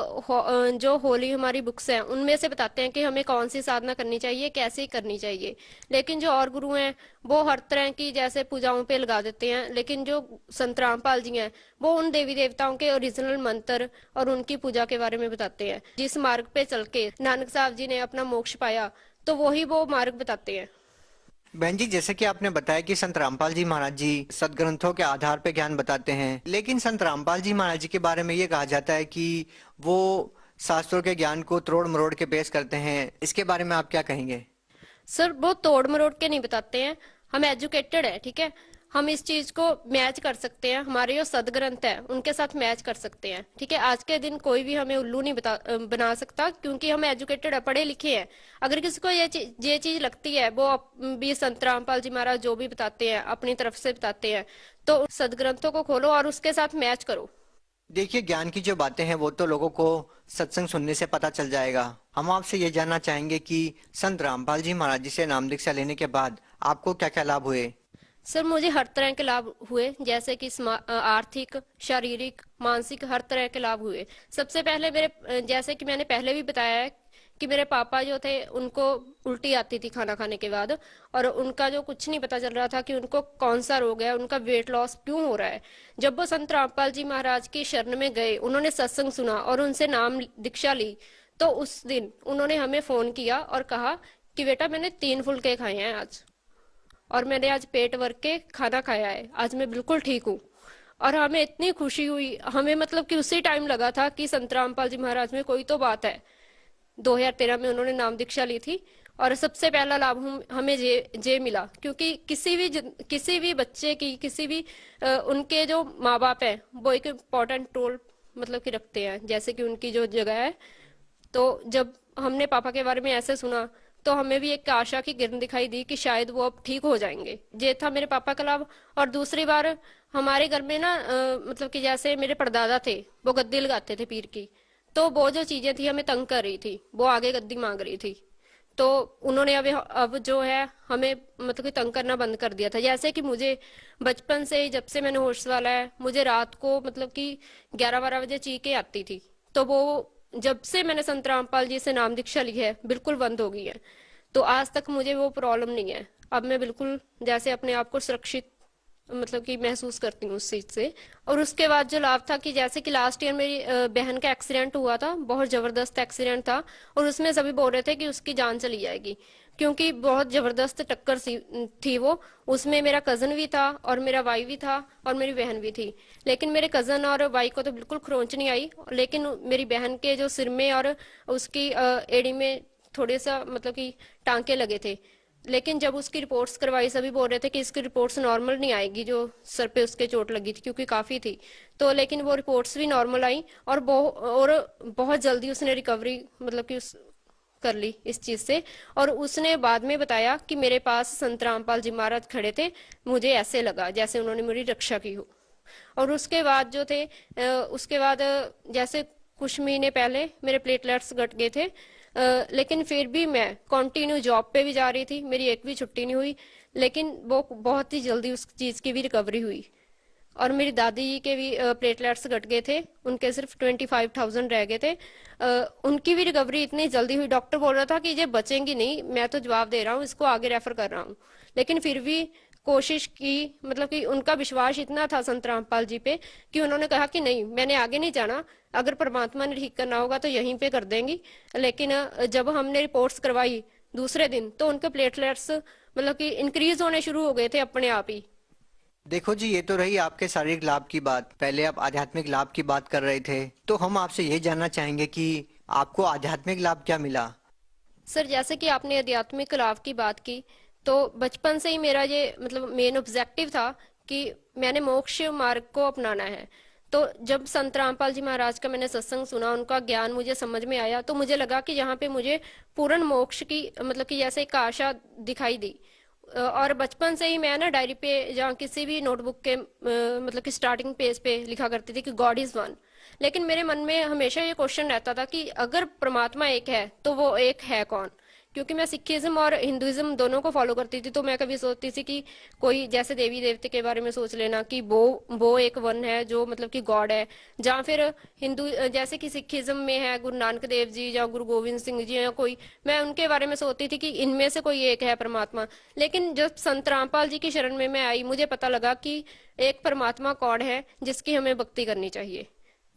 जो होली हमारी बुक्स हैं उनमें से बताते हैं कि हमें कौन सी साधना करनी चाहिए, कैसे करनी चाहिए। लेकिन जो और गुरु हैं वो हर तरह की जैसे पूजाओं पे लगा देते हैं। लेकिन जो संत रामपाल जी हैं वो उन देवी देवताओं के ओरिजिनल मंत्र और उनकी पूजा के बारे में बताते हैं। जिस मार्ग पे चल के नानक साहब जी ने अपना मोक्ष पाया, तो वही वो मार्ग बताते हैं। बहन जी, जैसे कि आपने बताया कि संत रामपाल जी महाराज जी सदग्रंथों के आधार पर ज्ञान बताते हैं, लेकिन संत रामपाल जी महाराज जी के बारे में ये कहा जाता है कि वो शास्त्रों के ज्ञान को तोड़ मरोड़ के पेश करते हैं। इसके बारे में आप क्या कहेंगे? सर, वो तोड़ मरोड़ के नहीं बताते हैं। हम एजुकेटेड है, ठीक है, हम इस चीज को मैच कर सकते हैं। हमारे जो सदग्रंथ है उनके साथ मैच कर सकते हैं, ठीक है। आज के दिन कोई भी हमें उल्लू नहीं बना सकता, क्योंकि हम एजुकेटेड है, पढ़े लिखे हैं। अगर किसी को ये चीज लगती है, वो भी संत रामपाल जी महाराज जो भी बताते हैं अपनी तरफ से बताते हैं, तो सदग्रंथों को खोलो और उसके साथ मैच करो। देखिए, ज्ञान की जो बातें हैं वो तो लोगों को सत्संग सुनने से पता चल जाएगा। हम आपसे ये जानना चाहेंगे कि संत रामपाल जी महाराज जी से नाम दीक्षा लेने के बाद आपको क्या क्या लाभ हुए? सर, मुझे हर तरह के लाभ हुए, जैसे कि आर्थिक, शारीरिक, मानसिक, हर तरह के लाभ हुए। सबसे पहले मेरे जैसे कि मैंने पहले भी बताया है कि मेरे पापा जो थे उनको उल्टी आती थी खाना खाने के बाद, और उनका जो कुछ नहीं पता चल रहा था कि उनको कौन सा रोग है, उनका वेट लॉस क्यों हो रहा है। जब वो संत रामपाल जी महाराज की शरण में गए, उन्होंने सत्संग सुना और उनसे नाम दीक्षा ली, तो उस दिन उन्होंने हमें फोन किया और कहा कि बेटा, मैंने 3 फुलके खाए हैं आज, और मैंने आज पेट भर के खाना खाया है, आज मैं बिल्कुल ठीक हूँ। और हमें इतनी खुशी हुई, हमें मतलब कि उसी टाइम लगा था कि संत रामपाल जी महाराज में कोई तो बात है। 2013 में उन्होंने नाम दीक्षा ली थी, और सबसे पहला लाभ हमें ये मिला, क्योंकि किसी भी बच्चे की, किसी भी उनके जो माँ बाप है वो एक इम्पोर्टेंट रोल मतलब कि रखते हैं, जैसे कि उनकी जो जगह है। तो जब हमने पापा के बारे में ऐसे सुना, तो हमें भी एक आशा की किरण दिखाई दी कि शायद वो अब ठीक हो जाएंगे। ये था मेरे पापा का लाभ। और दूसरी बार हमारे घर में ना मतलब कि जैसे मेरे परदादा थे, वो गद्दी लगाते थे पीर की, तो वो जो चीजें थी हमें तंग कर रही थी, वो आगे गद्दी मांग रही थी, तो उन्होंने अब जो है हमें मतलब कि तंग करना बंद कर दिया था। जैसे कि मुझे बचपन से ही, जब से मैंने होश वाला है, मुझे रात को मतलब कि 11-12 बजे चीखें आती थी, तो वो जब से मैंने संत रामपाल जी से नाम दीक्षा ली है बिल्कुल बंद हो गई है। तो आज तक मुझे वो प्रॉब्लम नहीं है। अब मैं बिल्कुल जैसे अपने आप को सुरक्षित मतलब कि महसूस करती हूँ उस चीज से। और उसके बाद जो लाभ था कि जैसे कि लास्ट ईयर मेरी बहन का एक्सीडेंट हुआ था, बहुत जबरदस्त एक्सीडेंट था, और उसमें सभी बोल रहे थे कि उसकी जान चली जाएगी, क्योंकि बहुत जबरदस्त टक्कर थी वो। उसमें मेरा कजन भी था और मेरा भाई भी था और मेरी बहन भी थी। लेकिन मेरे कजन और भाई को तो बिल्कुल खरोंच नहीं आई, लेकिन मेरी बहन के जो सिर में और उसकी एड़ी में थोड़े सा मतलब कि टांके लगे थे। लेकिन जब उसकी रिपोर्ट्स करवाई, सभी बोल रहे थे कि इसकी रिपोर्ट्स नॉर्मल नहीं आएगी, जो सर पे उसके चोट लगी थी, क्योंकि काफी थी। तो लेकिन वो रिपोर्ट्स भी नॉर्मल आई, और बहुत जल्दी उसने रिकवरी मतलब कि कर ली इस चीज से। और उसने बाद में बताया कि मेरे पास संत रामपाल जी महाराज खड़े थे, मुझे ऐसे लगा जैसे उन्होंने मेरी रक्षा की हो। और उसके बाद जो थे उसके बाद जैसे कुछ महीने पहले मेरे प्लेटलेट्स घट गए थे, लेकिन फिर भी मैं कंटिन्यू जॉब पे भी जा रही थी, मेरी एक भी छुट्टी नहीं हुई। लेकिन वो बहुत ही जल्दी उस चीज की भी रिकवरी हुई। और मेरी दादी जी के भी प्लेटलेट्स घट गए थे, उनके सिर्फ 25,000 रह गए थे। उनकी भी रिकवरी इतनी जल्दी हुई, डॉक्टर बोल रहा था कि ये बचेंगी नहीं, मैं तो जवाब दे रहा हूँ, इसको आगे रेफर कर रहा हूँ। लेकिन फिर भी कोशिश की, मतलब कि उनका विश्वास इतना था संत रामपाल जी पे कि उन्होंने कहा कि नहीं, मैंने आगे नहीं जाना, अगर परमात्मा ने ठीक करना होगा तो यहीं पे कर देंगी। लेकिन जब हमने रिपोर्ट्स करवाई दूसरे दिन, तो उनके प्लेटलेट्स मतलब कि इंक्रीज होने शुरू हो गए थे अपने आप ही। देखो जी, ये तो रही आपके शारीरिक लाभ की बात। पहले आप आध्यात्मिक लाभ की बात कर रहे थे, तो हम आपसे ये जानना चाहेंगे कि आपको आध्यात्मिक लाभ क्या मिला। सर, जैसे कि आपने आध्यात्मिक लाभ की बात की, तो बचपन से ही मेरा ये मतलब मेन ऑब्जेक्टिव था कि मैंने मोक्ष मार्ग को अपनाना है। तो जब संत रामपाल जी महाराज का मैंने सत्संग सुना, उनका ज्ञान मुझे समझ में आया, तो मुझे लगा कि यहाँ पे मुझे पूर्ण मोक्ष की मतलब कि जैसे एक आशा दिखाई दी। और बचपन से ही मैं ना डायरी पे या किसी भी नोटबुक के मतलब कि स्टार्टिंग पेज पे लिखा करती थी कि गॉड इज वन। लेकिन मेरे मन में हमेशा ये क्वेश्चन रहता था कि अगर परमात्मा एक है तो वो एक है कौन। क्योंकि मैं सिखिज्म और हिंदुइज्म दोनों को फॉलो करती थी, तो मैं कभी सोचती थी कि कोई जैसे देवी देवते के बारे में सोच लेना कि वो एक वन है जो मतलब कि गॉड है, या फिर हिंदू जैसे कि सिखिज्म में है गुरु नानक देव जी या गुरु गोविंद सिंह जी या कोई, मैं उनके बारे में सोचती थी कि इनमें से कोई एक है परमात्मा। लेकिन जब संत रामपाल जी की शरण में मैं आई, मुझे पता लगा कि एक परमात्मा कौन है जिसकी हमें भक्ति करनी चाहिए।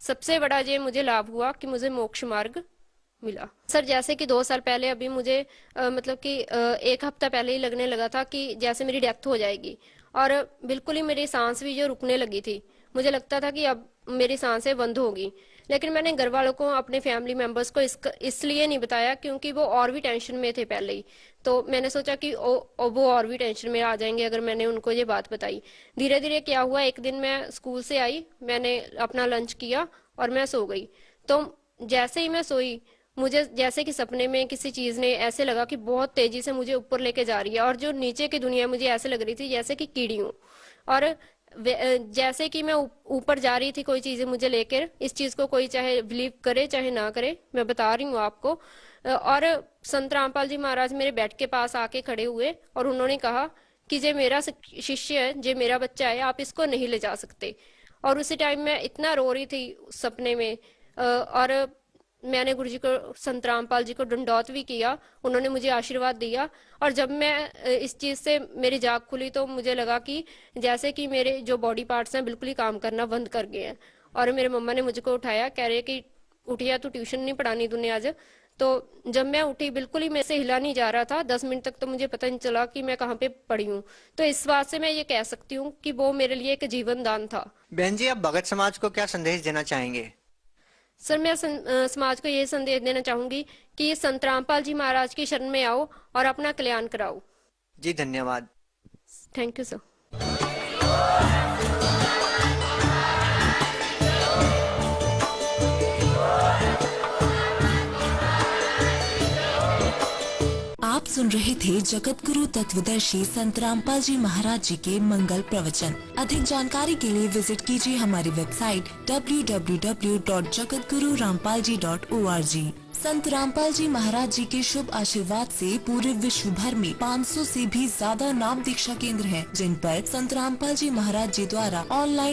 सबसे बड़ा ये मुझे लाभ हुआ कि मुझे मोक्ष मार्ग मिला। सर, जैसे कि 2 साल पहले अभी मुझे मतलब कि 1 हफ्ता पहले ही लगने लगा था कि जैसे मेरी डेथ हो जाएगी, और बिल्कुल ही मेरी सांस भी जो रुकने लगी थी, मुझे लगता था कि अब मेरी सांसें बंद होगी। लेकिन मैंने घर वालों को, अपने फैमिली मेंबर्स को इसलिए नहीं बताया क्योंकि वो और भी टेंशन में थे पहले ही। तो मैंने सोचा कि वो और भी टेंशन में आ जाएंगे अगर मैंने उनको ये बात बताई। धीरे धीरे क्या हुआ, एक दिन मैं स्कूल से आई, मैंने अपना लंच किया और मैं सो गई। तो जैसे ही मैं सोई, मुझे जैसे कि सपने में किसी चीज ने ऐसे लगा कि बहुत तेजी से मुझे ऊपर लेके जा रही है, और जो नीचे की दुनिया मुझे ऐसे लग रही थी जैसे कि कीड़ी हूँ। और जैसे कि मैं ऊपर जा रही थी कोई चीजें मुझे लेकर, इस चीज को कोई चाहे बिलीव करे चाहे ना करे, मैं बता रही हूँ आपको। और संत रामपाल जी महाराज मेरे बेड के पास आके खड़े हुए और उन्होंने कहा कि ये मेरा शिष्य है, ये मेरा बच्चा है, आप इसको नहीं ले जा सकते। और उसी टाइम मैं इतना रो रही थी सपने में, और मैंने गुरु जी को, संत रामपाल जी को दंडौत भी किया, उन्होंने मुझे आशीर्वाद दिया। और जब मैं इस चीज से मेरी जाग खुली, तो मुझे लगा कि जैसे कि मेरे जो बॉडी पार्ट्स हैं बिल्कुल ही काम करना बंद कर गए हैं। और मेरे मम्मा ने मुझको उठाया, कह रहे कि उठिया, तो ट्यूशन नहीं पढ़ानी तूने आज। तो जब मैं उठी, बिल्कुल ही मेरे से हिला नहीं जा रहा था, 10 मिनट तक तो मुझे पता नहीं चला कि मैं कहाँ पे पड़ी हूँ। तो इस बात से मैं ये कह सकती हूँ कि वो मेरे लिए एक जीवन दान था। बहन जी, आप भगत समाज को क्या संदेश देना चाहेंगे। सर, मैं समाज को ये संदेश देना चाहूंगी कि संत रामपाल जी महाराज की शरण में आओ और अपना कल्याण कराओ। जी धन्यवाद। Thank you sir. आप सुन रहे थे जगत गुरु तत्वदर्शी संत रामपाल जी महाराज जी के मंगल प्रवचन। अधिक जानकारी के लिए विजिट कीजिए हमारी वेबसाइट www.jagatgururampalji.org। संत रामपाल जी महाराज जी के शुभ आशीर्वाद से पूरे विश्व भर में 500 से भी ज्यादा नाम दीक्षा केंद्र हैं, जिन पर संत रामपाल जी महाराज जी द्वारा ऑनलाइन